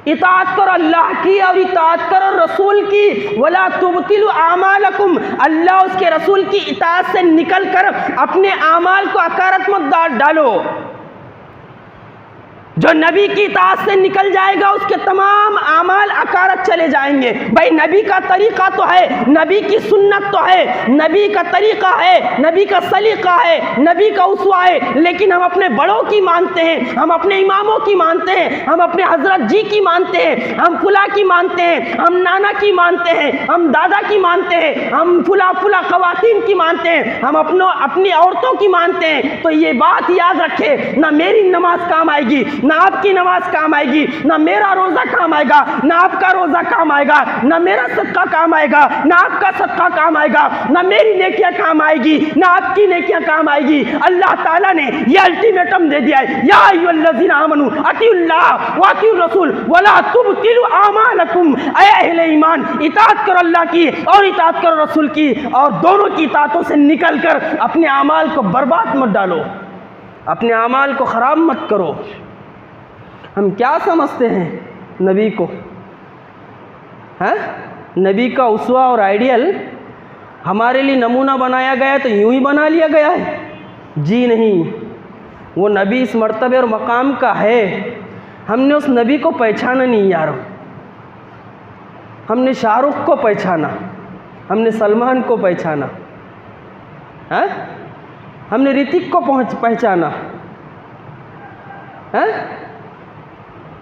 इताअत करो अल्लाह की और इताअत करो रसूल की। वला तुबतिलु आमालकुम, अल्लाह उसके रसूल की इताअत से निकल कर अपने आमाल को अकारत मत डालो। जो नबी की इताअत से निकल जाएगा उसके तमाम आमाल अकारत चले जाएंगे। भाई नबी का तरीका तो है, नबी की सुन्नत तो है, नबी का तरीका है, नबी का सलीका है, नबी का उसवा है, लेकिन हम अपने बड़ों की मानते हैं, हम अपने इमामों की मानते हैं, हम अपने हजरत जी की मानते हैं, हम फुला की मानते हैं, हम नाना की मानते हैं, हम दादा की मानते हैं, हम फुला फुला खवातीन की मानते हैं, हम अपनी औरतों की मानते हैं। तो ये बात याद रखे, ना मेरी नमाज काम आएगी, ना आपकी नमाज काम आएगी, ना मेरा रोजा काम आएगा, ना आपका रोजा काम आएगा, ना मेरा सदका काम आएगा, ना आपका सदका काम आएगा, ना मेरी नेकियां काम आएगी, ना आपकी नेकियां काम आएगी। अल्लाह ताला ने ये अल्टीमेटम दे दिया है, या अय्युहल्लज़ीना आमनू अतिउल्लाह व अतिउर रसूल वला तुबतिलु आमालकुम। ऐ अहले ईमान, इताअत करो अल्लाह की और इताअत करो रसूल की, और दोनों की इताअतों से निकलकर अपने अमाल को बर्बाद मत डालो, अपने अमाल को खराब मत करो। हम क्या समझते हैं नबी को, हैं? नबी का उसवा और आइडियल हमारे लिए नमूना बनाया गया तो यूं ही बना लिया गया है? जी नहीं, वो नबी इस मर्तबे और मकाम का है, हमने उस नबी को पहचाना नहीं यारों। हमने शाहरुख को पहचाना, हमने सलमान को पहचाना, हैं? हमने ऋतिक को पहचाना, हैं?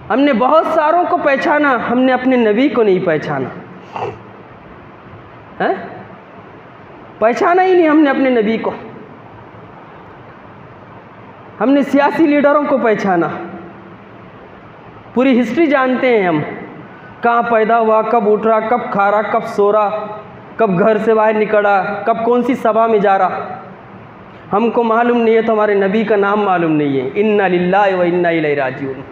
हमने बहुत सारों को पहचाना, हमने अपने नबी को नहीं पहचाना, हैं? पहचाना ही नहीं हमने अपने नबी को। हमने सियासी लीडरों को पहचाना, पूरी हिस्ट्री जानते हैं हम, कहाँ पैदा हुआ, कब उठ रहा, कब खा रहा, कब सो रहा, कब घर से बाहर निकला, कब कौन सी सभा में जा रहा, हमको मालूम नहीं है तो हमारे नबी का नाम मालूम नहीं है। इन्ना लिल्लाहि व इन्ना इलैहि राजिऊन।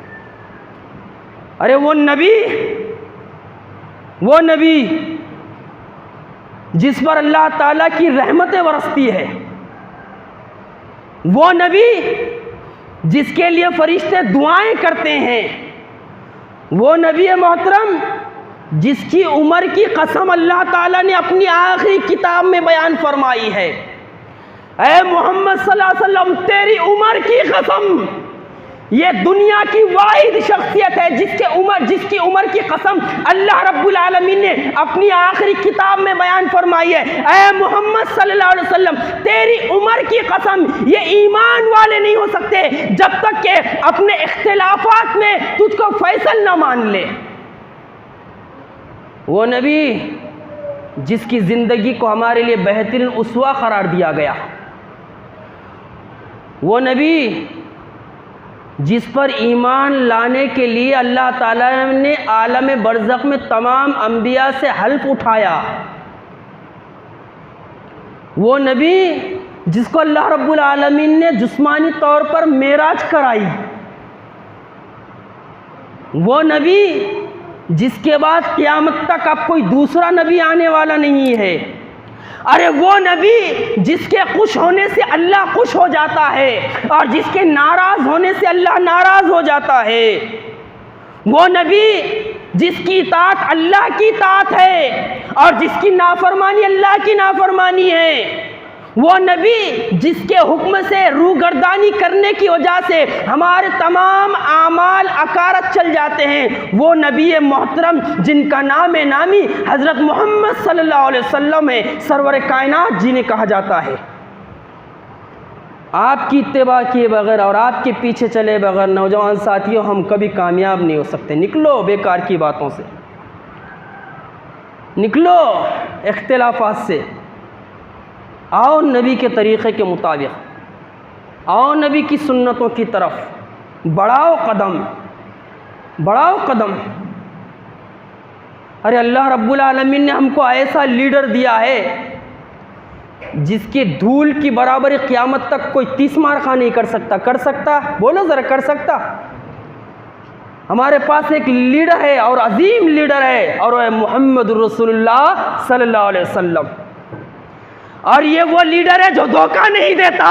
अरे वो नबी जिस पर अल्लाह ताला की रहमतें बरसती है, वो नबी जिसके लिए फरिश्ते दुआएं करते हैं, वो नबी मोहतरम जिसकी उम्र की कसम अल्लाह ताला ने अपनी आखिरी किताब में बयान फरमाई है। ऐ मोहम्मद सल्लल्लाहु अलैहि वसल्लम, तेरी उम्र की कसम, ये दुनिया की वाहिद शख्सियत है जिसकी उम्र की कसम अल्लाह रब्बुल आलमीन ने अपनी आखिरी किताब में बयान फरमाई है। ऐ मोहम्मद सल्लल्लाहु अलैहि वसल्लम, तेरी उम्र की कसम, ये ईमान वाले नहीं हो सकते जब तक कि अपने इख्तिलाफात में तुझको फैसल ना मान ले। वो नबी जिसकी ज़िंदगी को हमारे लिए बेहतरीन उसवा करार दिया गया, वो नबी जिस पर ईमान लाने के लिए अल्लाह ताला ने आलम बरज़ख में तमाम अंबिया से हल्फ उठाया, वो नबी जिसको अल्लाह रब्बुल आलमीन ने जिस्मानी तौर पर मेराज कराई, वो नबी जिसके बाद क़यामत तक अब कोई दूसरा नबी आने वाला नहीं है। अरे वो नबी जिसके खुश होने से अल्लाह खुश हो जाता है और जिसके नाराज़ होने से अल्लाह नाराज़ हो जाता है। वो नबी जिसकी इताअत अल्लाह की इताअत है और जिसकी नाफरमानी अल्लाह की नाफरमानी है। वो नबी जिसके हुक्म से रूगर्दानी करने की वजह से हमारे तमाम आमाल अकारत चल जाते हैं। वो नबी मोहतरम जिनका नाम नामी हज़रत मोहम्मद सल्लल्लाहु अलैहि वसल्लम में सरवर कायनात जिन्हें कहा जाता है। आपकी इत्तिबा किए बगैर और आपके पीछे चले बगैर नौजवान साथियों हम कभी कामयाब नहीं हो सकते। निकलो बेकार की बातों से, निकलो इख्तिलाफात से, आओ नबी के तरीक़े के मुताबिक, आओ नबी की सुन्नतों की तरफ बढ़ाओ कदम, बढ़ाओ कदम। अरे अल्लाह रब्बुल आलमीन ने हमको ऐसा लीडर दिया है जिसकी धूल की बराबरी क़यामत तक कोई 30 मारखा नहीं कर सकता। कर सकता? बोलो ज़रा, कर सकता? हमारे पास एक लीडर है और अजीम लीडर है और वह मोहम्मद रसूलुल्लाह सल्लल्लाहु अलैहि वसल्लम। और ये वो लीडर है जो धोखा नहीं देता,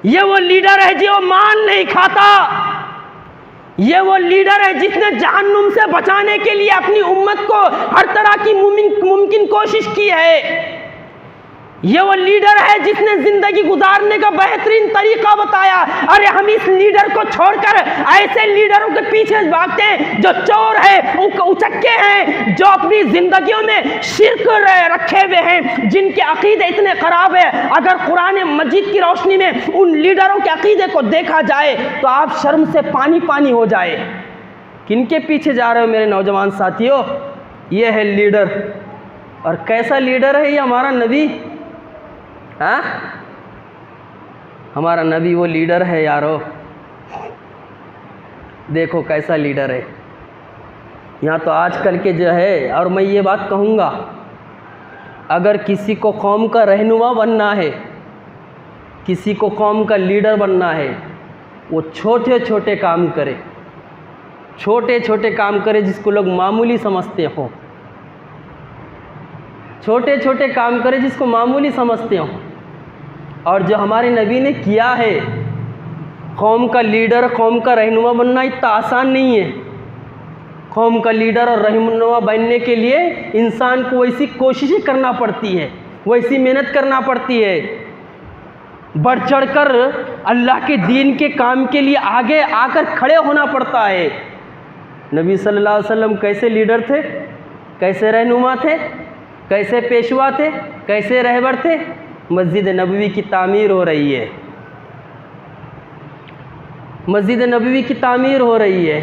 ये वो लीडर है जो मान नहीं खाता, ये वो लीडर है जिसने जहन्नुम से बचाने के लिए अपनी उम्मत को हर तरह की मुमकिन कोशिश की है। ये वो लीडर है जिसने जिंदगी गुजारने का बेहतरीन तरीका बताया। अरे हम इस लीडर को छोड़कर ऐसे लीडरों के पीछे भागते हैं जो चोर है, उचक्के हैं, जो अपनी जिंदगियों में शिर्क रखे हुए हैं, जिनके अकीदे इतने खराब है। अगर कुरान मजीद की रोशनी में उन लीडरों के अकीदे को देखा जाए तो आप शर्म से पानी पानी हो जाए। किनके पीछे जा रहे हो मेरे नौजवान साथियों? ये है लीडर। और कैसा लीडर है ये हमारा नबी? हाँ, हमारा नबी वो लीडर है यारो। देखो कैसा लीडर है। यहाँ तो आजकल के जो है, और मैं ये बात कहूँगा, अगर किसी को कौम का रहनुमा बनना है, किसी को कौम का लीडर बनना है, वो छोटे छोटे काम करे, छोटे छोटे काम करे जिसको लोग मामूली समझते हो, छोटे छोटे काम करे जिसको मामूली समझते हो। और जो हमारे नबी ने किया है, कौम का लीडर, कौम का रहनुमा बनना इतना आसान नहीं है। कौम का लीडर और रहनुमा बनने के लिए इंसान को वैसी कोशिशें करना पड़ती है, वैसी मेहनत करना पड़ती है, बढ़ चढ़कर अल्लाह के दीन के काम के लिए आगे आकर खड़े होना पड़ता है। नबी सल्लल्लाहु अलैहि वसल्लम कैसे लीडर थे, कैसे रहनुमा थे, कैसे पेशवा थे, कैसे रहबर थे? मस्जिद नबवी की तामीर हो रही है, मस्जिद नबवी की तामीर हो रही है,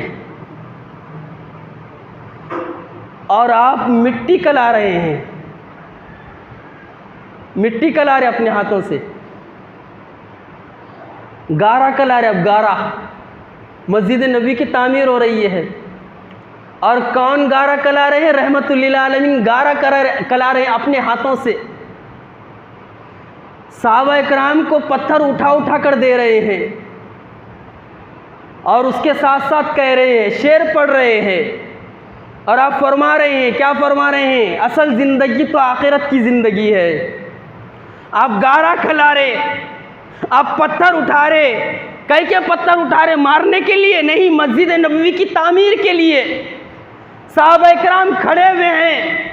और आप मिट्टी कला रहे हैं, मिट्टी कला रहे अपने हाथों से, गारा कला रहे। अब गारा, मस्जिद नबी की तामीर हो रही है, और कौन गारा कला रहे हैं? रहमतुल्लिल आलमीन गारा कला रहे अपने हाथों से। सहाबा इकराम को पत्थर उठा उठा कर दे रहे हैं, और उसके साथ साथ कह रहे हैं, शेर पढ़ रहे हैं, और आप फरमा रहे हैं, क्या फरमा रहे हैं? असल ज़िंदगी तो आखिरत की ज़िंदगी है। आप गारा खिला रहे, आप पत्थर उठा रहे, कई के पत्थर उठा रहे? मारने के लिए नहीं, मस्जिद नबवी की तामीर के लिए। सहाबा इकराम खड़े हुए हैं,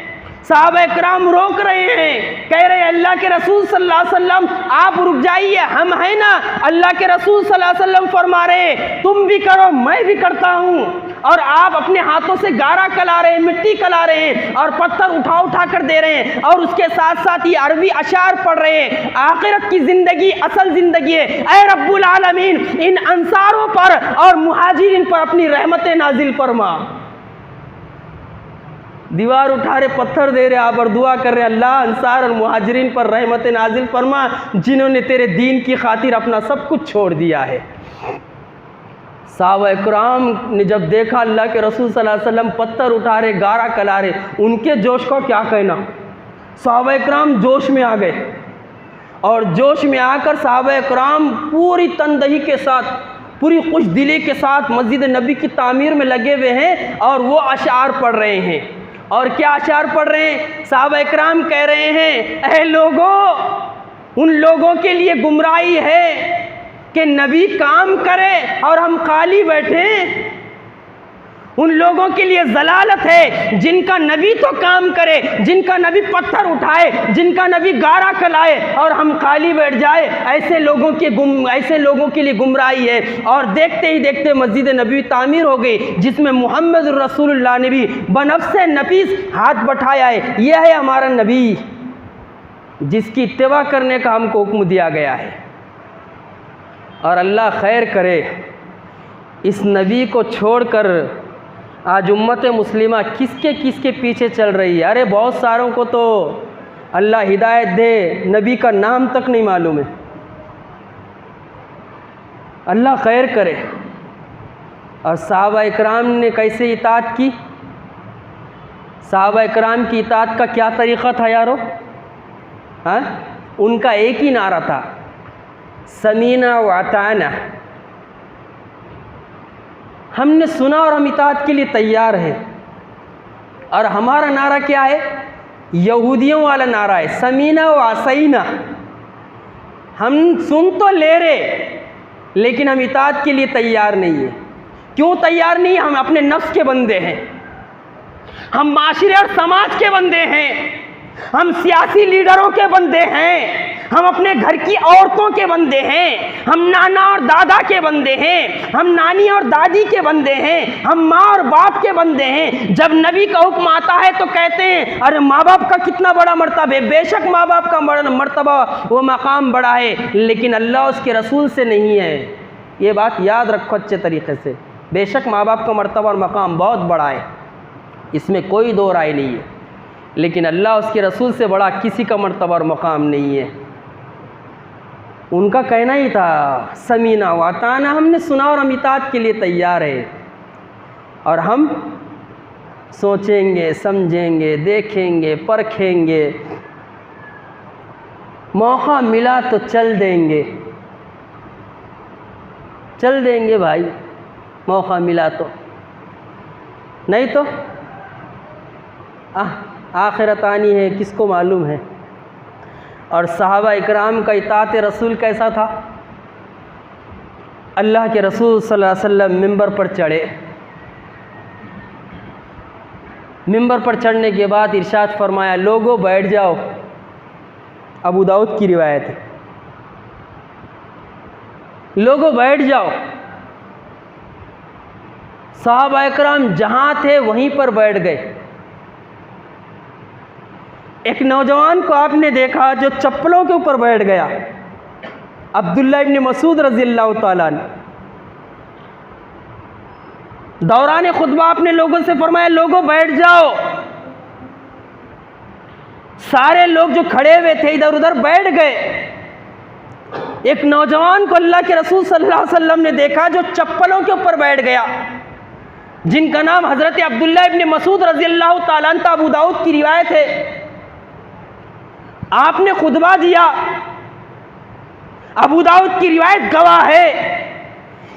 सहाबा इकराम रोक रहे हैं, कह रहे हैं अल्लाह के रसूल सल्लल्लाहु अलैहि वसल्लम आप रुक जाइए, हम हैं ना। अल्लाह के रसूल सल्लल्लाहु अलैहि वसल्लम फरमा रहे तुम भी करो, मैं भी करता हूँ। और आप अपने हाथों से गारा कला रहे हैं, मिट्टी कला रहे हैं, और पत्थर उठा उठा कर दे रहे हैं, और उसके साथ साथ ये अरबी अशार पढ़ रहे हैं। आखिरत की ज़िंदगी असल ज़िंदगी है। ऐ रब्बुल आलमीन इन अंसारों पर और मुहाजिरीन पर अपनी रहमतें नाजिल फरमा। दीवार उठा रहे, पत्थर दे रहे, आप और दुआ कर रहे अल्लाह अंसार और मुहाजिरीन पर रहमत नाजिल फरमा जिन्होंने तेरे दीन की खातिर अपना सब कुछ छोड़ दिया है। सहाबा इकराम ने जब देखा अल्लाह के रसूल सल्लल्लाहु अलैहि वसल्लम पत्थर उठा रहे, गारा कला रहे, उनके जोश को क्या कहना। सहाबा इकराम जोश में आ गए, और जोश में आकर सहाबा इकराम पूरी तनदही के साथ, पूरी खुश दिली के साथ मस्जिद नबी की तामीर में लगे हुए हैं, और वो अशार पढ़ रहे हैं। और क्या अशार पढ़ रहे हैं? सहाबा इकराम कह रहे हैं ऐ लोगों, उन लोगों के लिए गुमराही है कि नबी काम करे और हम खाली बैठे। उन लोगों के लिए जलालत है जिनका नबी तो काम करे, जिनका नबी पत्थर उठाए, जिनका नबी गारा कलाए, और हम खाली बैठ जाए। ऐसे लोगों के लिए गुमराही है। और देखते ही देखते मस्जिद नबी तामीर हो गई, जिसमें मोहम्मद रसूलुल्लाह ने भी बनफ्से नफीस हाथ बढ़ाया है। यह है हमारा नबी जिसकी इत्तिबा करने का हमको हुक्म दिया गया है। और अल्लाह खैर करे, इस नबी को छोड़कर आज उम्मत मुस्लिमा किसके किसके पीछे चल रही है। अरे बहुत सारों को तो अल्लाह हिदायत दे, नबी का नाम तक नहीं मालूम है। अल्लाह खैर करे। और सहाबा इकराम ने कैसे इताअत की? सहाबा इकराम की इताअत का क्या तरीक़ा था यारो? हाँ, उनका एक ही नारा था, समीना व अताना। हमने सुना और हम इताअत के लिए तैयार हैं। और हमारा नारा क्या है? यहूदियों वाला नारा है, समीना व असैना। हम सुन तो ले रहे, लेकिन हम इताअत के लिए तैयार नहीं है। क्यों तैयार नहीं? हम अपने नफ्स के बंदे हैं, हम माशरे और समाज के बंदे हैं। हम सियासी लीडरों के बंदे हैं, हम अपने घर की औरतों के बंदे हैं, हम नाना और दादा के बंदे हैं, हम नानी और दादी के बंदे हैं, हम माँ और बाप के बंदे हैं। जब नबी का हुक्म आता है तो कहते हैं अरे माँ बाप का कितना बड़ा मर्तबा है। बेशक माँ बाप का मर्तबा, वो मकाम बड़ा है, लेकिन अल्लाह उसके रसूल से नहीं है। ये बात याद रखो अच्छे तरीके से। बेशक माँ बाप का मर्तबा और मकाम बहुत बड़ा है, इसमें कोई दो राय नहीं है, लेकिन अल्लाह उसके रसूल से बड़ा किसी का मर्तबा और मकाम नहीं है। उनका कहना ही था समीना व अताना, हमने सुना और हम इताअत के लिए तैयार है। और हम सोचेंगे, समझेंगे, देखेंगे, परखेंगे, मौका मिला तो चल देंगे, चल देंगे भाई, मौका मिला तो, नहीं तो आखिरत आनी है, किसको मालूम है। और सहाबा इकराम का इताअत रसूल कैसा था। अल्लाह के रसूल सल्लल्लाहु अलैहि वसल्लम मिंबर पर चढ़े, मिंबर पर चढ़ने के बाद इरशाद फरमाया लोगों बैठ जाओ। अबू दाऊद की रिवायत है, लोगों बैठ जाओ। सहाबा इकराम जहाँ थे वहीं पर बैठ गए। एक नौजवान को आपने देखा जो चप्पलों के ऊपर बैठ गया, अब्दुल्ला इब्न मसूद रज़ियल्लाहु ताला अन्हु। दौरान खुतबा आपने लोगों से फरमाया लोगों बैठ जाओ। सारे लोग जो खड़े हुए थे इधर उधर बैठ गए। एक नौजवान को अल्लाह के रसूल सल्लल्लाहु अलैहि वसल्लम ने देखा जो चप्पलों के ऊपर बैठ गया, जिनका नाम हज़रत अब्दुल्ला इब्न मसूद रज़ियल्लाहु ताला अन्हु, अबू दाऊद की रिवायत है। आपने खुतबा दिया, अबू दाऊद की रिवायत गवाह है।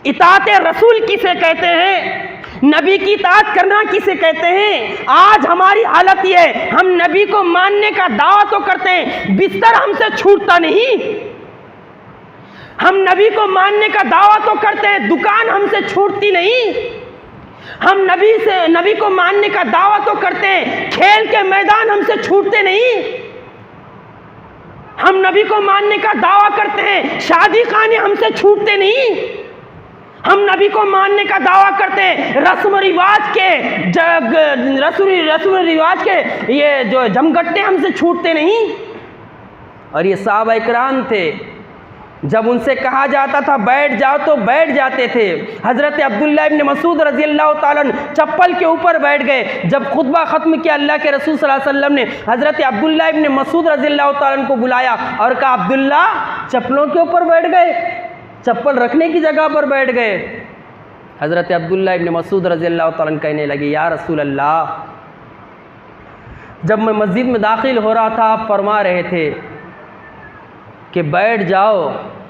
इताअत रसूल किसे कहते हैं, नबी की इताअत करना किसे कहते हैं। आज हमारी हालत ये है, हम नबी को मानने का दावा तो करते हैं, बिस्तर हमसे छूटता नहीं। हम नबी को मानने का दावा तो करते हैं, दुकान हमसे छूटती नहीं। हम नबी को मानने का दावा तो करते हैं, खेल के मैदान हमसे छूटते नहीं। हम नबी को मानने का दावा करते हैं, शादी खाने हमसे छूटते नहीं। हम नबी को मानने का दावा करते हैं, रस्म रिवाज के ये जो जमघटे हमसे छूटते नहीं। और ये सहाबा इकराम थे, जब उनसे कहा जाता था बैठ जाओ तो बैठ जाते थे। हज़रत अब्दुल्ला इब्न मसूद रज़ियल्लाहु ताला अन्हु चप्पल के ऊपर बैठ गए। जब खुतबा ख़त्म किया अल्लाह के रसूल सल्लल्लाहु अलैहि वसल्लम ने हज़रत अब्दुल्ला इब्न मसूद रज़ियल्लाहु ताला अन्हु को बुलाया और कहा अब्दुल्ला चप्पलों के ऊपर बैठ गए, चप्पल रखने की जगह पर बैठ गए। हज़रत अब्दुल्ला इब्न मसूद रज़ियल्लाहु ताला अन्हु कहने लगे या रसूल अल्लाह, जब मैं मस्जिद में दाखिल हो रहा था आप फरमा रहे थे कि बैठ जाओ,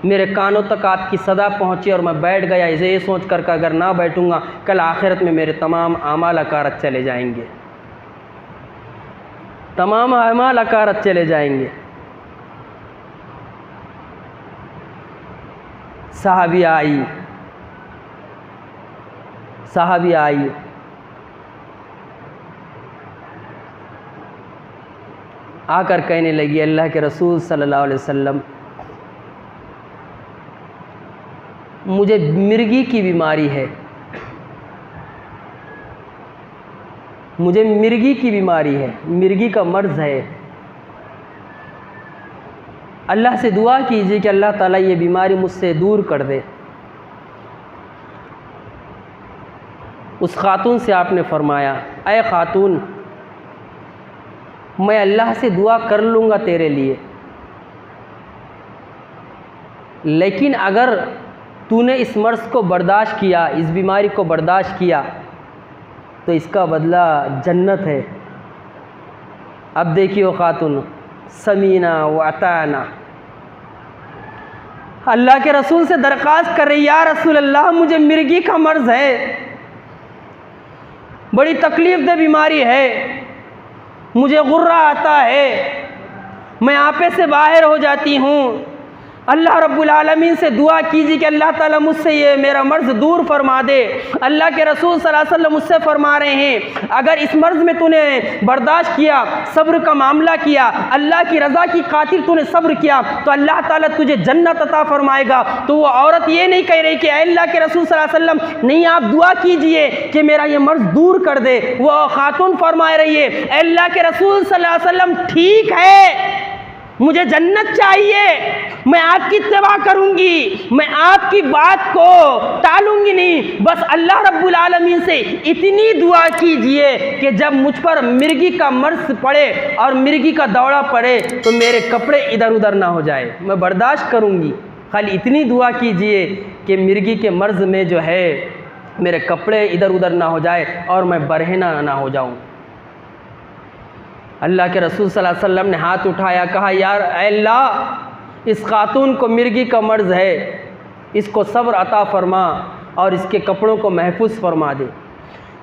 मेरे कानों तक आपकी सदा पहुँची और मैं बैठ गया, इसे ये सोच कर अगर ना बैठूँगा कल आखिरत में मेरे तमाम आमाल अकारत चले जाएंगे, तमाम आमाल अकारत चले जाएंगे। साहबी आई आकर कहने लगी अल्लाह के रसूल सल्लल्लाहु अलैहि वसल्लम, मुझे मिर्गी की बीमारी है, मुझे मिर्गी की बीमारी है, मिर्गी का मर्ज़ है। अल्लाह से दुआ कीजिए कि अल्लाह ताला ये बीमारी मुझसे दूर कर दे। उस खातून से आपने फरमाया ऐ खातून, मैं अल्लाह से दुआ कर लूँगा तेरे लिए, लेकिन अगर तूने इस मर्ज़ को बर्दाश्त किया, इस बीमारी को बर्दाश्त किया, तो इसका बदला जन्नत है। अब देखिए खातून, समीना व अताना, अल्लाह के रसूल से दरख्वास्त कर रही या रसूल अल्लाह, मुझे मिर्गी का मर्ज़ है, बड़ी तकलीफ़ दे बीमारी है, मुझे गुर्रा आता है, मैं आपे से बाहर हो जाती हूँ, अल्लाह रब्बुल आलमीन से दुआ कीजिए कि अल्लाह ताला मुझसे ये मेरा मर्ज़ दूर फरमा दे। अल्लाह के रसूल सल्लल्लाहु अलैहि वसल्लम मुझसे फरमा रहे हैं, अगर इस मर्ज़ में तूने बर्दाश्त किया, सब्र का मामला किया, अल्लाह की रज़ा की खातिर तूने सब्र किया, तो अल्लाह ताला तुझे जन्नत अता फरमाएगा। तो वो औरत ये नहीं कह रही कि अल्लाह के रसूल सल्लल्लाहु अलैहि वसल्लम नहीं, आप दुआ कीजिए कि मेरा ये मर्ज़ दूर कर दे। वो खातून फरमा रही है, अल्लाह के रसूल सल्लल्लाहु अलैहि वसल्लम ठीक है, मुझे जन्नत चाहिए, मैं आपकी इत्तिबा करूंगी, मैं आपकी बात को टालूंगी नहीं। बस अल्लाह रब्बुल आलमीन से इतनी दुआ कीजिए कि जब मुझ पर मिर्गी का मर्ज़ पड़े और मिर्गी का दौड़ा पड़े तो मेरे कपड़े इधर उधर ना हो जाए, मैं बर्दाश्त करूंगी। खाली इतनी दुआ कीजिए कि मिर्गी के मर्ज़ में जो है मेरे कपड़े इधर उधर ना हो जाए और मैं बरहना ना हो जाऊं। अल्लाह के रसूल सल्लल्लाहु अलैहि वसल्लम ने हाथ उठाया, कहा यार अल्लाह, इस खातून को मिर्गी का मर्ज़ है, इसको सब्र अता फरमा और इसके कपड़ों को महफूज फरमा दे।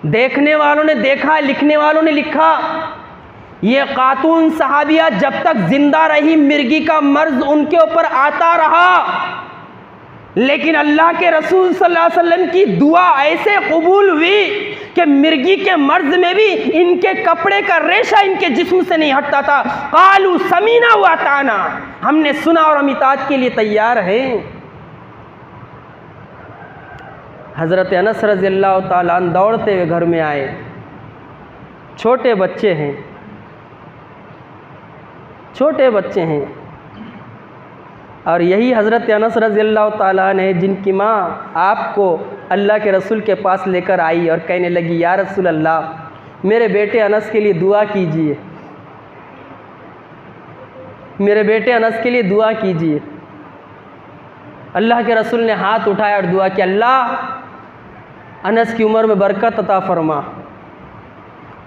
देखने वालों ने देखा, लिखने वालों ने लिखा, ये खातून सहाबिया जब तक जिंदा रही मिर्गी का मर्ज़ उनके ऊपर आता रहा, लेकिन अल्लाह के रसूल सल्लल्लाहु अलैहि वसल्लम की दुआ ऐसे कबूल हुई कि मिर्गी के मर्ज़ में भी इनके कपड़े का रेशा इनके जिस्म से नहीं हटता था। कालू समीना व अताना, हमने सुना और हम इताअत के लिए तैयार हैं। हज़रत अनस रज़ियल्लाहु ताला अन्हु दौड़ते हुए घर में आए, छोटे बच्चे हैं, छोटे बच्चे हैं, और यही हज़रत अनस रज़ियल्लाहु ताला ने जिनकी माँ आपको अल्लाह के रसूल के पास लेकर आई और कहने लगी, या रसूल अल्लाह, मेरे बेटे अनस के लिए दुआ कीजिए, मेरे बेटे अनस के लिए दुआ कीजिए। अल्लाह के रसूल ने हाथ उठाया और दुआ की, अल्लाह अनस की उम्र में बरकत अता फरमा,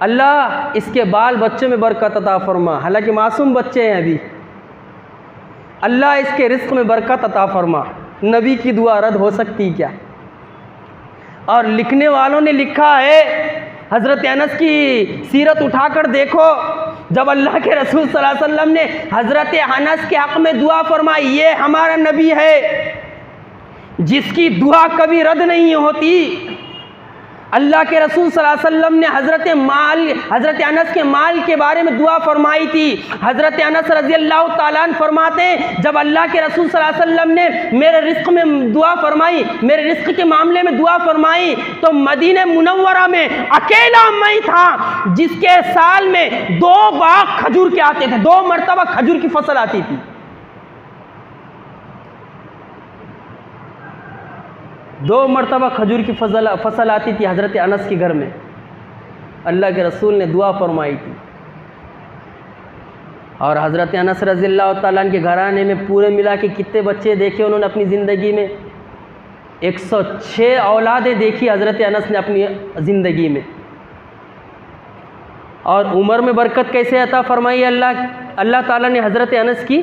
अल्लाह इसके बाल बच्चों में बरकत अता फरमा, हालांकि मासूम बच्चे हैं अभी, अल्लाह इसके रिस्क में बरकत अता फरमा। नबी की दुआ रद्द हो सकती क्या? और लिखने वालों ने लिखा है, हज़रत अनस की सीरत उठाकर देखो, जब अल्लाह के रसूल सल्लल्लाहु अलैहि वसल्लम ने हज़रत अनस के हक़ में दुआ फरमाई, ये हमारा नबी है जिसकी दुआ कभी रद्द नहीं होती। अल्लाह के रसूल सल्लल्लाहु अलैहि वसल्लम ने हज़रत अनस के माल के बारे में दुआ फरमाई थी। हज़रत अनस रज़ियल्लाहु ताला अन्हु फरमाते हैं, जब अल्लाह के रसूल सल्लल्लाहु अलैहि वसल्लम ने मेरे रिस्क में दुआ फरमाई, मेरे रिस्क के मामले में दुआ फरमाई, तो मदीने मुनव्वरा में अकेला मैं था जिसके साल में 2 बाग खजूर के आते थे, 2 मरतबा खजूर की फसल आती थी। 2 मरतबा खजूर की फसल आती थी हज़रत अनस के घर में। अल्लाह के रसूल ने दुआ फरमाई थी और हज़रत अनस रज़ियल्लाहु ताला अन्हु के घराने में पूरे मिला के कितने बच्चे देखे उन्होंने अपनी ज़िंदगी में? 106 औलादें देखी हज़रत अनस ने अपनी ज़िंदगी में। और उम्र में बरकत कैसे अता फरमाई अल्लाह ताला ने हज़रत अनस की,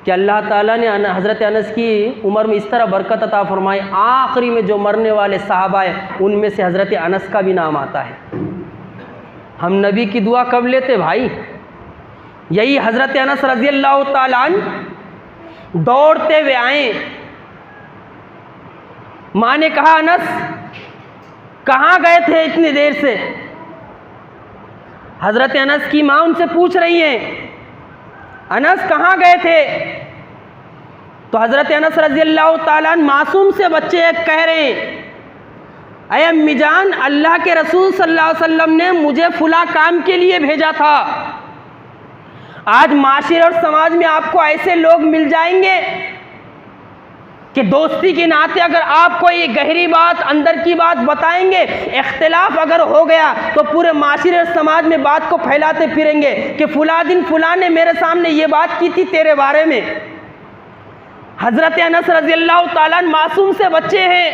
कि अल्लाह ताला ने हज़रत अनस की उम्र में इस तरह बरकत अता फरमाई, आखिरी में जो मरने वाले सहाबा हैं उनमें से हज़रत अनस का भी नाम आता है। हम नबी की दुआ कब लेते भाई? यही हज़रत अनस रज़ियल्लाहु ताला अन्हु दौड़ते हुए आए, माँ ने कहा, अनस कहाँ गए थे इतनी देर से? हज़रत अनस की माँ उनसे पूछ रही हैं, अनस कहाँ गए थे? तो हज़रत अनस रज़ियल्लाहु ताला अन्हु मासूम से बच्चे कह रहे हैं, अय अम्मी जान, अल्लाह के रसूल सल्लल्लाहु अलैहि वसल्लम ने मुझे फुला काम के लिए भेजा था। आज माशरे और समाज में आपको ऐसे लोग मिल जाएंगे कि दोस्ती के नाते अगर आपको ये गहरी बात, अंदर की बात बताएंगे, इख्तिलाफ अगर हो गया तो पूरे माशरे और समाज में बात को फैलाते फिरेंगे कि फुला दिन फुला ने मेरे सामने ये बात की थी तेरे बारे में। हज़रत अनस रज़ियल्लाहु ताला अन्हु मासूम से बच्चे हैं।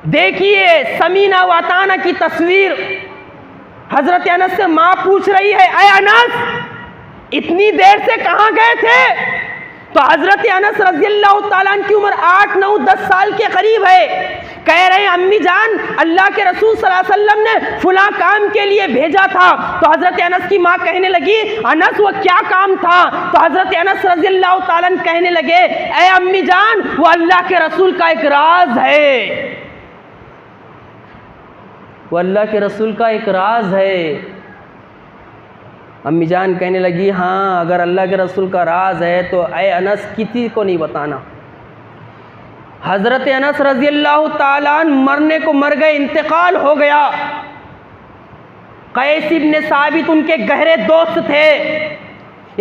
देखिए समीना व अताना की तस्वीर। हज़रत अनस से माँ पूछ रही है, अय अनस इतनी देर से कहाँ गए थे? तो हजरत अनस रज़ियल्लाहु ताला अन्हु की उम्र 8, 9, 10 साल के करीब है। कह रहे हैं अम्मी जान अल्लाह के रसूल सल्लल्लाहु अलैहि वसल्लम ने फुला काम के लिए भेजा था। तो हजरत अनस की माँ कहने लगी अनस वो क्या काम था? तो हजरत अनस रज़ियल्लाहु ताला अन्हु कहने लगे ए अम्मी जान वो अल्लाह के रसूल का एक राज है, वो अल्लाह के रसूल का एक राज है। अम्मी जान कहने लगी हाँ अगर अल्लाह के रसूल का राज है तो ए अनस किसी को नहीं बताना। हज़रत अनस रज़ियल्लाहु ताला अन्हु मरने को मर गए, इंतकाल हो गया। कैस इब्न साबित उनके गहरे दोस्त थे।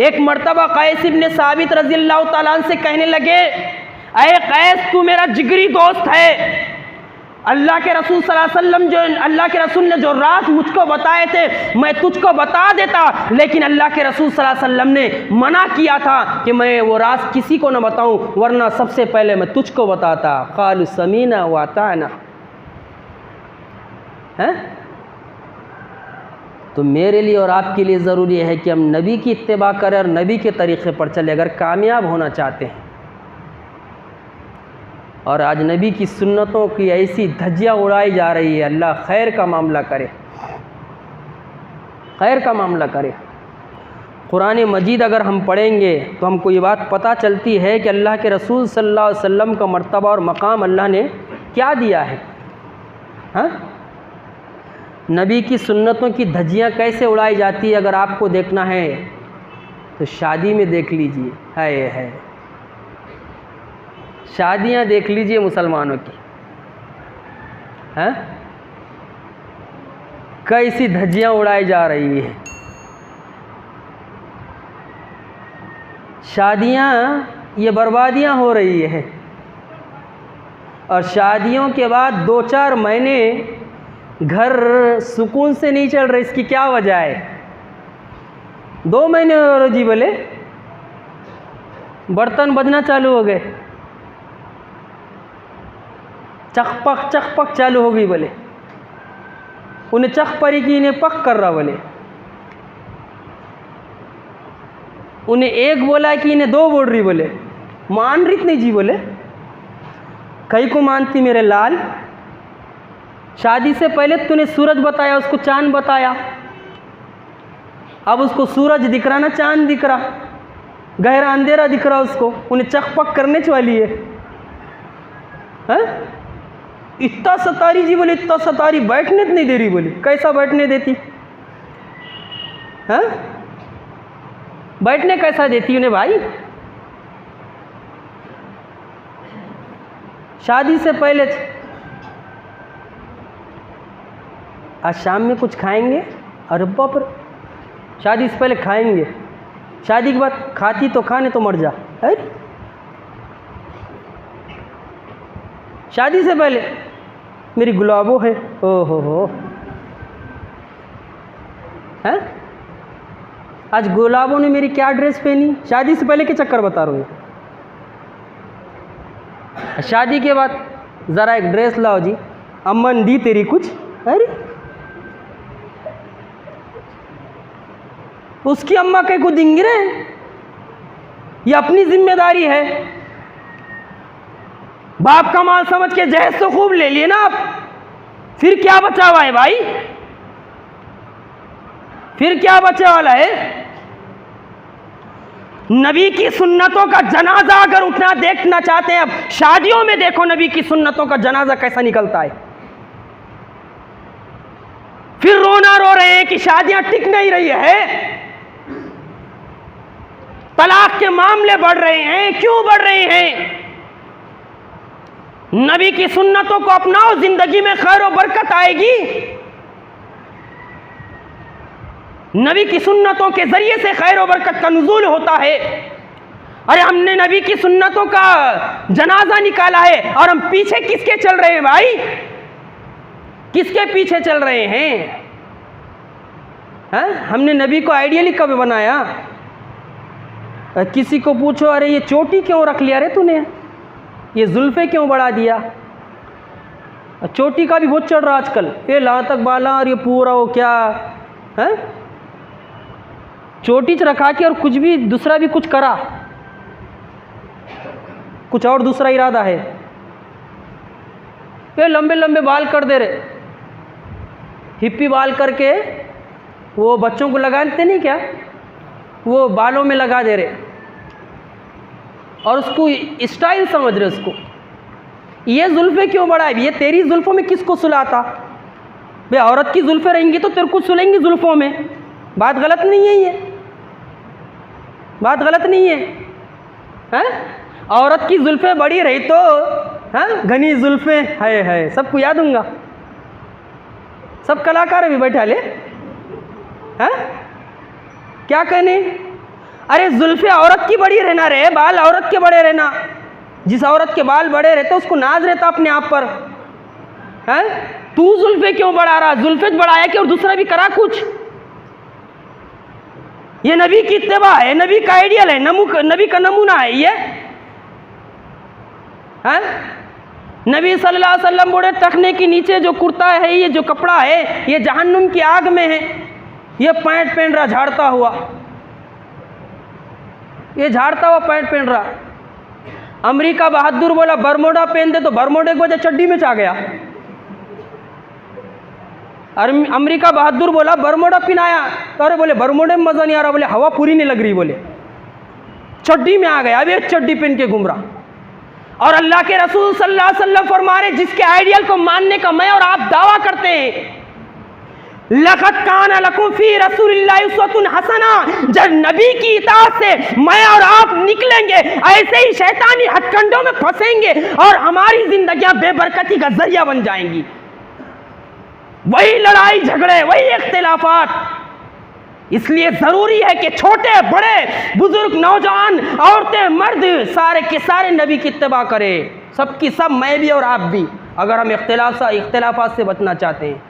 एक मर्तबा कैस इब्न साबित रज़ियल्लाहु ताला अन्हु से कहने लगे अरे कैस तू मेरा जिगरी दोस्त है, अल्लाह के रसूल सल्लल्लाहु अलैहि वसल्लम अल्लाह के रसूल ने जो राज मुझको बताए थे मैं तुझको बता देता, लेकिन अल्लाह के रसूल सल्लल्लाहु अलैहि वसल्लम ने मना किया था कि मैं वो राज किसी को न बताऊं, वरना सबसे पहले मैं तुझको बताता। क़ालू समीना व अताना। हैं तो मेरे लिए और आपके लिए ज़रूरी है कि हम नबी की इत्तिबा करें और नबी के तरीक़े पर चलें अगर कामयाब होना चाहते हैं। और आज नबी की सुन्नतों की ऐसी धज्जियाँ उड़ाई जा रही है। अल्लाह खैर का मामला करे, खैर का मामला करे। कुरान मजीद अगर हम पढ़ेंगे तो हमको ये बात पता चलती है कि अल्लाह के रसूल सल्लल्लाहु अलैहि वसल्लम का मर्तबा और मकाम अल्लाह ने क्या दिया है। हाँ नबी की सुन्नतों की धज्जियाँ कैसे उड़ाई जाती है अगर आपको देखना है तो शादी में देख लीजिए। है शादियां देख लीजिए मुसलमानों की, हैं कैसी धज्जियां उड़ाई जा रही है। शादियां ये बर्बादियां हो रही है और शादियों के बाद 2-4 महीने घर सुकून से नहीं चल रहे। इसकी क्या वजह है? 2 महीने और जी बोले बर्तन बजना चालू हो गए, चखपक चालू हो गई बोले, उन्हें चख परी की इन्हें पक कर रहा बोले, उन्हें एक बोला कि इन्हें 2 बोल रही बोले, मान रही नहीं जी बोले। कई को मानती मेरे लाल, शादी से पहले तूने सूरज बताया उसको चांद बताया, अब उसको सूरज दिख रहा ना चांद दिख रहा, गहरा अंधेरा दिख रहा उसको, उन्हें चखपक करने वाली है। हैं इतना सतारी जी बोले, इतना सतारी, बैठने नहीं दे रही बोली। कैसा बैठने देती? हैं बैठने कैसा देती उन्हें भाई? शादी से पहले आज शाम में कुछ खाएंगे, अरे बाप रे, शादी से पहले खाएंगे, शादी के बाद खाती तो खाने तो मर जा। है शादी से पहले मेरी गुलाबो है, ओ हो हैं आज गुलाबों ने मेरी क्या ड्रेस पहनी? शादी से पहले के चक्कर बता रहा हूँ। शादी के बाद ज़रा एक ड्रेस लाओ जी, अम्मन दी तेरी कुछ। अरे उसकी अम्मा कहीं को दिंगरे, ये अपनी जिम्मेदारी है। बाप का माल समझ के जहेज तो खूब ले लिए ना आप, फिर क्या बचा हुआ है भाई? फिर क्या बचा वाला है? नबी की सुन्नतों का जनाजा अगर उठना देखना चाहते हैं, अब शादियों में देखो नबी की सुन्नतों का जनाजा कैसा निकलता है। फिर रोना रो रहे हैं कि शादियां टिक नहीं रही है, तलाक के मामले बढ़ रहे हैं। क्यों बढ़ रहे हैं? नबी की सुन्नतों को अपनाओ, जिंदगी में खैर और बरकत आएगी। नबी की सुन्नतों के जरिए से खैर और बरकत का नुज़ूल होता है। अरे हमने नबी की सुन्नतों का जनाजा निकाला है और हम पीछे किसके चल रहे हैं भाई? किसके पीछे चल रहे हैं? हमने नबी को आइडियली कब बनाया? किसी को पूछो अरे ये चोटी क्यों रख लिया रे तूने, ये जुल्फे क्यों बढ़ा दिया? चोटी का भी बहुत चढ़ रहा आजकल, ये ला तक बाला और ये पूरा वो क्या है, चोटी च रखा के और कुछ भी दूसरा भी कुछ करा। कुछ और दूसरा इरादा है? ये लंबे लंबे बाल कर दे रहे, हिप्पी बाल करके वो बच्चों को लगाते नहीं क्या, वो बालों में लगा दे रहे और उसको स्टाइल समझ रहे उसको। ये जुल्फ़े क्यों बढ़ाई? ये तेरी जुल्फ़ों में किसको सुलाता? भाई औरत की जुल्फ़े रहेंगी तो तेरे को सुलेंगी जुल्फ़ों में। बात गलत नहीं है, ये बात गलत नहीं है, हैं? औरत की जुल्फ़े बड़ी रही तो हाँ घनी जुल्फ़े है सबको याद होंगे, सब कलाकार भी बैठा ले, हैं? क्या कहने? अरे जुल्फ़े औरत की बड़ी रहना रे, बाल औरत के बड़े रहना। जिस औरत के बाल बड़े रहते उसको नाज रहता अपने आप पर, हैं? तू जुल्फ़े क्यों बढ़ा रहा? जुल्फ़े बढ़ाया कि और दूसरा भी करा कुछ? ये नबी की इत्तिबा है, नबी का आइडियल है, नबी का नमूना है ये, हैं? नबी सल्लल्लाहु अलैहि वसल्लम बोले टखने के नीचे जो कुर्ता है, ये जो कपड़ा है, ये जहन्नुम की आग में है। ये पैंट पहन रहा झाड़ता हुआ, ये झाड़ता हुआ पैंट पहन रहा। अमेरिका बहादुर बोला बरमोडा पहन दे, तो बरमोडे की वजह चड्डी में आ गया। अमेरिका बहादुर बोला बरमोडा पहनाया, तो अरे बोले बरमोडे में मज़ा नहीं आ रहा, बोले हवा पूरी नहीं लग रही, बोले चड्डी में आ गया। अब ये चड्डी पहन के घूम रहा। और अल्लाह के रसूल सल्लल्लाहु अलैहि वसल्लम फरमा रहे, जिसके आइडियल को मानने का मैं और आप दावा करते हैं, लक़द कान लकुम फी रसूलिल्लाहि उस्वतुन हसना, जब नबी की इताअत से मैं और आप निकलेंगे, ऐसे ही शैतानी हथकंडों में फंसेंगे और हमारी जिंदगियां बेबरकती का जरिया बन जाएंगी। वही लड़ाई झगड़े, वही इख्तिलाफात। इसलिए ज़रूरी है कि छोटे बड़े बुजुर्ग नौजवान औरतें मर्द सारे के सारे नबी की इत्तिबा करें, सबकी सब, मैं भी और आप भी, अगर हम इख्तिलाफात से बचना चाहते हैं।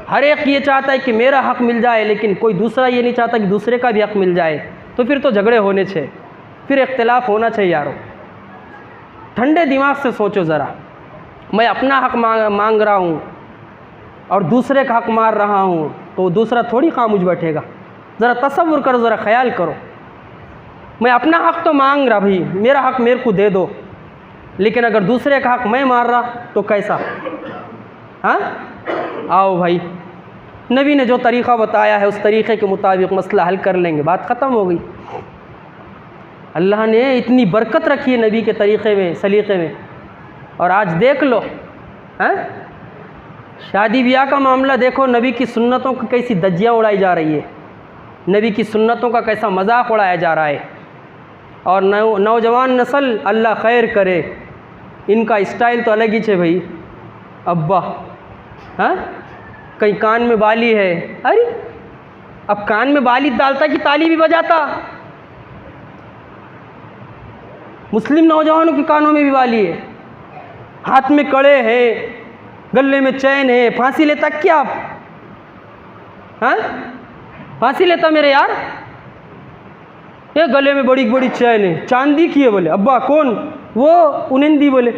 हर एक ये चाहता है कि मेरा हक़ मिल जाए, लेकिन कोई दूसरा ये नहीं चाहता कि दूसरे का भी हक़ मिल जाए। तो फिर तो झगड़े होने चाहिए, फिर इख्तिलाफ होना चाहिए। यारो ठंडे दिमाग से सोचो ज़रा, मैं अपना हक़ मांग रहा हूँ और दूसरे का हक़ मार रहा हूँ, तो दूसरा थोड़ी खामोश बैठेगा। ज़रा तसव्वुर करो, ज़रा ख्याल करो। मैं अपना हक़ तो मांग रहा, भाई मेरा हक़ मेरे को दे दो, लेकिन अगर दूसरे का हक़ मैं मार रहा तो कैसा? हाँ, आओ भाई, नबी ने जो तरीक़ा बताया है उस तरीक़े के मुताबिक मसला हल कर लेंगे, बात ख़त्म हो गई। अल्लाह ने इतनी बरकत रखी है नबी के तरीक़े में, सलीक़े में। और आज देख लो, हैं, शादी ब्याह का मामला देखो, नबी की सुन्नतों की कैसी धज्जियाँ उड़ाई जा रही है, नबी की सुन्नतों का कैसा मजाक उड़ाया जा रहा है। और नौजवान नस्ल अल्लाह खैर करे, इनका स्टाइल तो अलग ही है भाई। अब्बा, हाँ, कहीं कान में बाली है, अरे अब कान में बाली डालता कि ताली भी बजाता। मुस्लिम नौजवानों के कानों में भी बाली है, हाथ में कड़े हैं, गले में चैन है। फांसी लेता क्या आप? हाँ, फांसी लेता मेरे यार? ये गले में बड़ी बड़ी चैन है, चांदी की है। बोले अब्बा कौन? वो उन्हें दी। बोले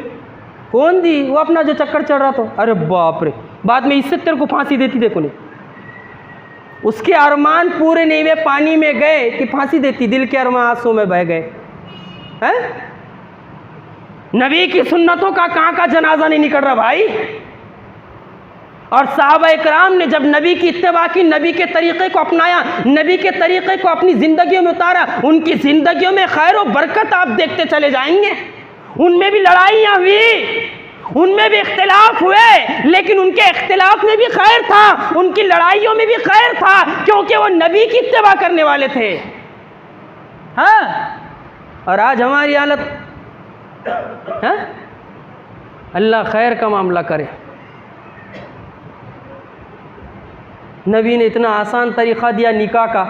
कौन दी? वो अपना जो चक्कर चल रहा था। अरे बाप रे, बाद में इससे तेरे को फांसी देती। देखो नहीं, उसके अरमान पूरे नहीं हुए, पानी में गए कि फांसी देती, दिल के अरमान आंसू में बह गए। हैं, नबी की सुन्नतों का कहाँ का जनाजा नहीं निकल रहा भाई। और सहाबा इकराम ने जब नबी की इत्तिबा की, नबी के तरीक़े को अपनाया, नबी के तरीक़े को अपनी ज़िंदगियों में उतारा, उनकी ज़िंदगियों में खैर और बरकत आप देखते चले जाएंगे। उनमें भी लड़ाइयाँ हुई, उनमें भी इख्तिलाफ हुए, लेकिन उनके इख्तिलाफ में भी खैर था, उनकी लड़ाइयों में भी खैर था, क्योंकि वो नबी की इत्तिबा करने वाले थे। हाँ, और आज हमारी हालत, हाँ, अल्लाह खैर का मामला करे। नबी ने इतना आसान तरीक़ा दिया निकाह का,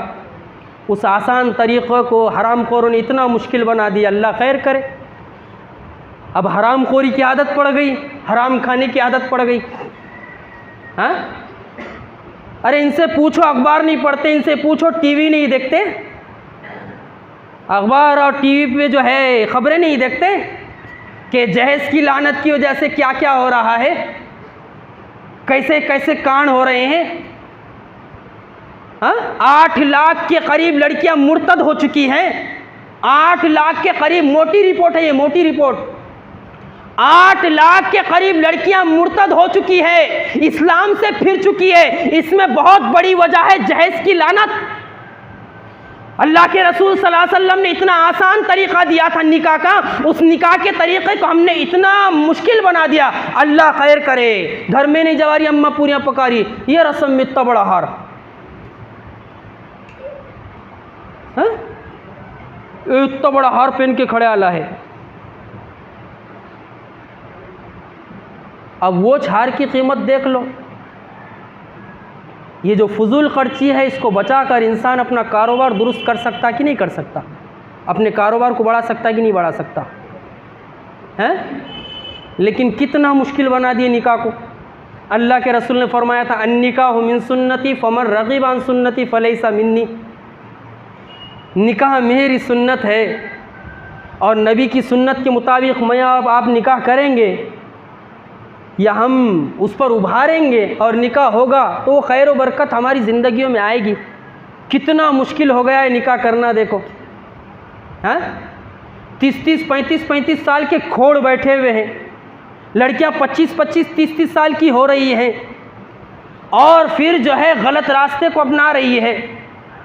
उस आसान तरीक़े को हरामखोरों ने इतना मुश्किल बना दिया। अल्लाह खैर करे। अब हरामखोरी की आदत पड़ गई, हराम खाने की आदत पड़ गई। हाँ, अरे इनसे पूछो, अखबार नहीं पढ़ते, इनसे पूछो टीवी नहीं देखते, अखबार और टीवी पे जो है ख़बरें नहीं देखते कि जहेज़ की लानत की वजह से क्या क्या हो रहा है, कैसे कैसे कांड हो रहे हैं। हाँ, 8 लाख के करीब लड़कियां मुर्तद हो चुकी हैं। 8 लाख के करीब, मोटी रिपोर्ट है ये, मोटी रिपोर्ट, 8 लाख के करीब लड़कियां मुर्तद हो चुकी है, इस्लाम से फिर चुकी है। इसमें बहुत बड़ी वजह है जहेज की लानत। अल्लाह के रसूल सल्लल्लाहु अलैहि वसल्लम ने इतना आसान तरीक़ा दिया था निकाह का, उस निकाह के तरीक़े को हमने इतना मुश्किल बना दिया। अल्लाह खैर करे। घर में नहीं जवारी अम्मा पूरियाँ पका रही, ये रस्म में इतना बड़ा हार, इतना बड़ा हार पहन के खड़े आला है। अब वो हार की कीमत देख लो। ये जो फजूल खर्ची है, इसको बचाकर इंसान अपना कारोबार दुरुस्त कर सकता कि नहीं कर सकता? अपने कारोबार को बढ़ा सकता कि नहीं बढ़ा सकता है? लेकिन कितना मुश्किल बना दिए निकाह को। अल्लाह के रसूल ने फरमाया था, अन्निकाहु मिन सुन्नती फमन रग़िब अन सुन्नती फलैसा मिन्नी। निकाह मेरी सुन्नत है और नबी की सुन्नत के मुताबिक मैं आप निकाह करेंगे या हम उस पर उभारेंगे और निकाह होगा तो वो खैर व बरकत हमारी ज़िंदगियों में आएगी। कितना मुश्किल हो गया है निकाह करना, देखो हैं। 30-30, 35-35 साल के खोड़ बैठे हुए हैं, लड़कियां 25-25, 30-30 साल की हो रही हैं और फिर जो है गलत रास्ते को अपना रही है।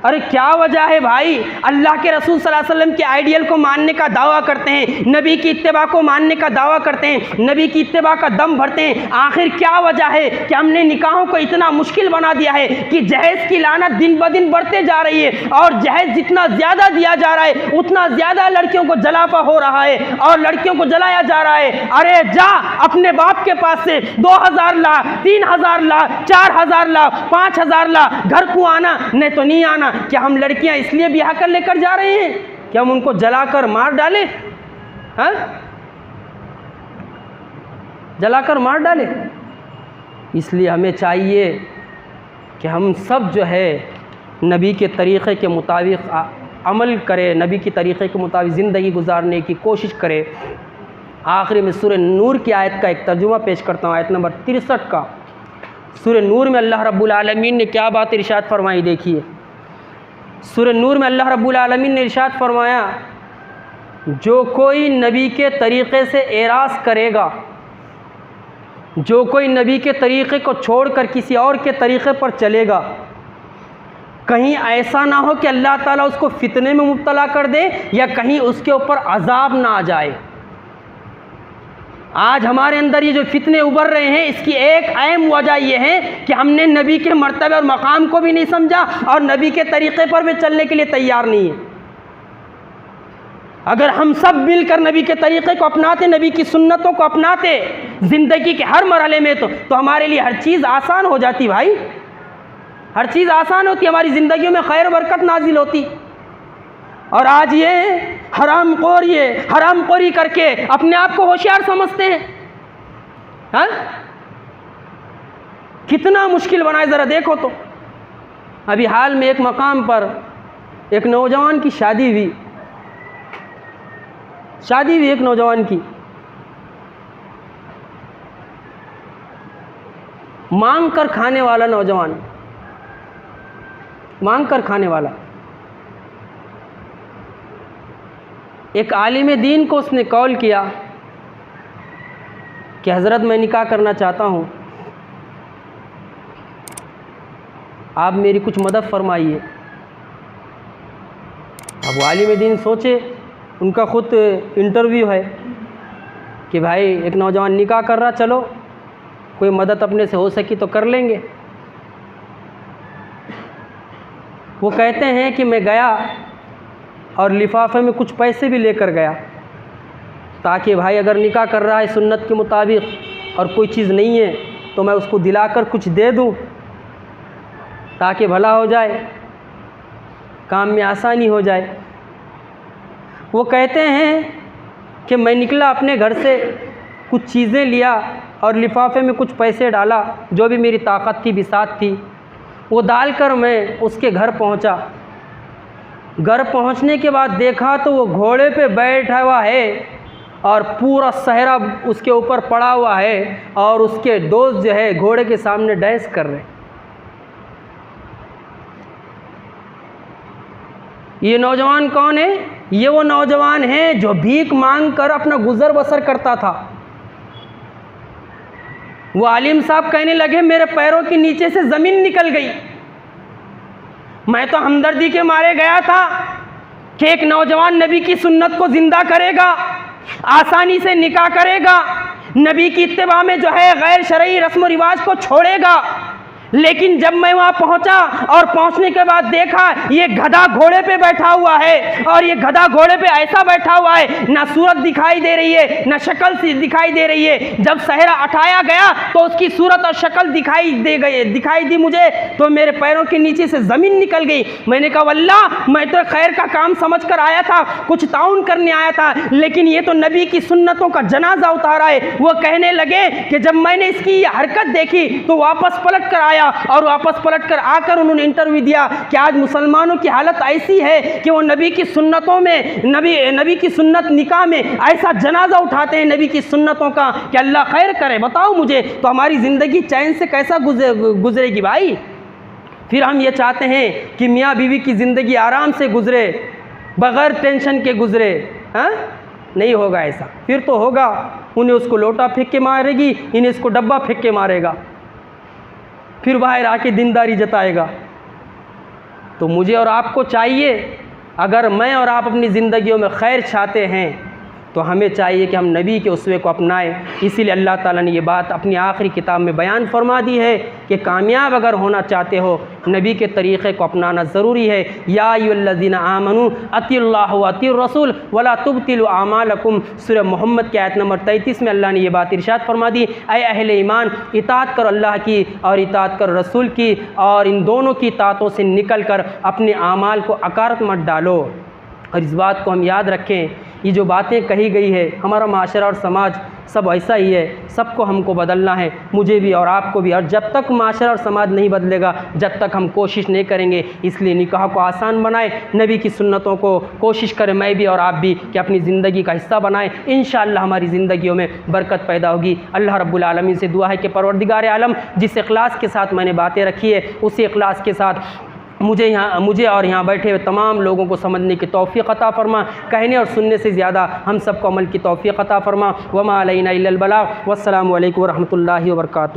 अरे क्या वजह है भाई? अल्लाह के रसूल सल्लल्लाहु अलैहि वसल्लम के आइडियल को मानने का दावा करते हैं, नबी की इत्तिबा को मानने का दावा करते हैं, नबी की इत्तिबा का दम भरते हैं। आखिर क्या वजह है कि हमने निकाहों को इतना मुश्किल बना दिया है कि जहेज की लानत दिन ब दिन बढ़ते जा रही है और जहेज जितना ज़्यादा दिया जा रहा है उतना ज़्यादा लड़कियों को जलापा हो रहा है और लड़कियों को जलाया जा रहा है। अरे जा अपने बाप के पास से 2000 ला, 3000 ला, 4000 ला, 5000 ला, घर को आना नहीं तो नहीं आना। क्या हम लड़कियां इसलिए ब्याह कर लेकर जा रहे हैं कि हम उनको जलाकर मार डालें? हाँ, जलाकर मार डालें? इसलिए हमें चाहिए कि हम सब जो है नबी के तरीक़े के मुताबिक अमल करें, नबी के तरीक़े के मुताबिक ज़िंदगी गुजारने की कोशिश करें। आखिरी में सूरह नूर की आयत का एक तर्जुमा पेश करता हूँ, आयत नंबर 63 का। सूरह नूर में अल्लाह रब्बुल आलमीन ने क्या बात इरशाद फरमाई, देखिए। सूरह नूर में अल्लाह रब्बुल आलमीन ने इरशाद फरमाया, जो कोई नबी के तरीक़े से एराज़ करेगा, जो कोई नबी के तरीक़े को छोड़कर किसी और के तरीक़े पर चलेगा, कहीं ऐसा ना हो कि अल्लाह ताला उसको फितने में मुब्तला कर दे या कहीं उसके ऊपर अजाब ना आ जाए। आज हमारे अंदर ये जो फितने उभर रहे हैं, इसकी एक अहम वजह यह है कि हमने नबी के मर्तबे और मकाम को भी नहीं समझा और नबी के तरीक़े पर भी चलने के लिए तैयार नहीं है। अगर हम सब मिलकर नबी के तरीक़े को अपनाते, नबी की सुन्नतों को अपनाते ज़िंदगी के हर मरहले में, तो हमारे लिए हर चीज़ आसान हो जाती भाई, हर चीज़ आसान होती, हमारी ज़िंदगियों में खैर बरकत नाजिल होती। और आज ये हरामखोर ये हरामखोरी करके अपने आप को होशियार समझते हैं। हाँ, कितना मुश्किल बनाए ज़रा देखो तो। अभी हाल में एक मकाम पर एक नौजवान की शादी हुई एक नौजवान की, मांग कर खाने वाला नौजवान, मांग कर खाने वाला। एक आलिम दीन को उसने कॉल किया कि हज़रत मैं निकाह करना चाहता हूँ, आप मेरी कुछ मदद फरमाइए। अब वो आलिम दीन सोचे, उनका ख़ुद इंटरव्यू है कि भाई एक नौजवान निकाह कर रहा, चलो कोई मदद अपने से हो सकी तो कर लेंगे। वो कहते हैं कि मैं गया और लिफाफे में कुछ पैसे भी लेकर गया ताकि भाई अगर निकाह कर रहा है सुन्नत के मुताबिक और कोई चीज़ नहीं है तो मैं उसको दिलाकर कुछ दे दूं ताकि भला हो जाए, काम में आसानी हो जाए। वो कहते हैं कि मैं निकला अपने घर से, कुछ चीज़ें लिया और लिफाफे में कुछ पैसे डाला, जो भी मेरी ताकत थी बिसात थी वो डालकर मैं उसके घर पहुंचा। घर पहुंचने के बाद देखा तो वो घोड़े पे बैठा हुआ है और पूरा सहरा उसके ऊपर पड़ा हुआ है और उसके दोस्त जो है घोड़े के सामने डांस कर रहे। ये नौजवान कौन है? ये वो नौजवान है जो भीख मांग कर अपना गुजर बसर करता था। वो आलिम साहब कहने लगे मेरे पैरों के नीचे से ज़मीन निकल गई। मैं तो हमदर्दी के मारे गया था कि एक नौजवान नबी की सुन्नत को ज़िंदा करेगा, आसानी से निकाह करेगा, नबी की इत्तिबा में जो है गैर शरई रस्म रिवाज को छोड़ेगा। लेकिन जब मैं वहाँ पहुँचा और पहुँचने के बाद देखा ये गधा घोड़े पे बैठा हुआ है, और ये गधा घोड़े पे ऐसा बैठा हुआ है ना सूरत दिखाई दे रही है ना शक्ल दिखाई दे रही है। जब सहरा उठाया गया तो उसकी सूरत और शक्ल दिखाई दी मुझे, तो मेरे पैरों के नीचे से ज़मीन निकल गई। मैंने कहा वल्लाह मैं तो खैर का काम समझ कर आया था, कुछ ताउन करने आया था, लेकिन ये तो नबी की सुन्नतों का जनाजा उतारा है। वो कहने लगे कि जब मैंने इसकी ये हरकत देखी तो वापस पलट कर आया, और वापस पलट कर आकर उन्होंने इंटरव्यू दिया कि आज मुसलमानों की हालत ऐसी है कि वो नबी की सुन्नतों में नबी की सुन्नत निकाह में ऐसा जनाजा उठाते हैं नबी की सुन्नतों का कि अल्लाह खैर करे। बताओ मुझे तो हमारी ज़िंदगी चैन से कैसा गुजरेगी भाई। फिर हम ये चाहते हैं कि मियाँ बीवी की ज़िंदगी आराम से गुजरे, बग़ैर टेंशन के गुजरे। हाँ, नहीं होगा ऐसा। फिर तो होगा उन्हें उसको लोटा फेंक के मारेगी, इन्हें इसको डब्बा फेंक के मारेगा, फिर बाहर आके दीनदारी जताएगा। तो मुझे और आपको चाहिए, अगर मैं और आप अपनी ज़िंदगियों में खैर चाहते हैं तो हमें चाहिए कि हम नबी के उसवे को अपनाएं। इसीलिए अल्लाह ताला ने ये बात अपनी आखिरी किताब में बयान फरमा दी है कि कामयाब अगर होना चाहते हो नबी के तरीक़े को अपनाना ज़रूरी है। या अय्युहल्लज़ीना आमनू अतिउल्लाह व अतिउर रसूल वला तुब्तिलू आमालकुम। सूरह मोहम्मद की आयत नंबर 33 में अल्लाह ने ये बात इरशाद फरमा दी, ऐ अहले ईमान इताअत करो अल्लाह की और इताअत करो रसूल की, और इन दोनों की इताअतों से निकल कर अपने आमाल को अकारत मत डालो। और इस बात को हम याद रखें, ये जो बातें कही गई है, हमारा माशरा और समाज सब ऐसा ही है, सबको हमको बदलना है, मुझे भी और आपको भी। और जब तक माशरा और समाज नहीं बदलेगा, जब तक हम कोशिश नहीं करेंगे। इसलिए निकाह को आसान बनाएं, नबी की सुन्नतों को कोशिश करें, मैं भी और आप भी, कि अपनी ज़िंदगी का हिस्सा बनाएं। इंशाअल्लाह हमारी ज़िंदगियों में बरकत पैदा होगी। अल्लाह रब्बुल आलमीन से दुआ है कि परवरदिगार आलम जिस इखलास के साथ मैंने बातें रखी है, उसी इखलास के साथ मुझे और यहाँ बैठे हुए तमाम लोगों को समझने की तौफ़ीक़ अता फ़रमा, कहने और सुनने से ज़्यादा हम सबको अमल की तौफ़ीक़ अता फ़रमा। वमा अलैना इल्लल बलाग़। वस्सलामु अलैकुम व रहमतुल्लाहि व बरकातुहू।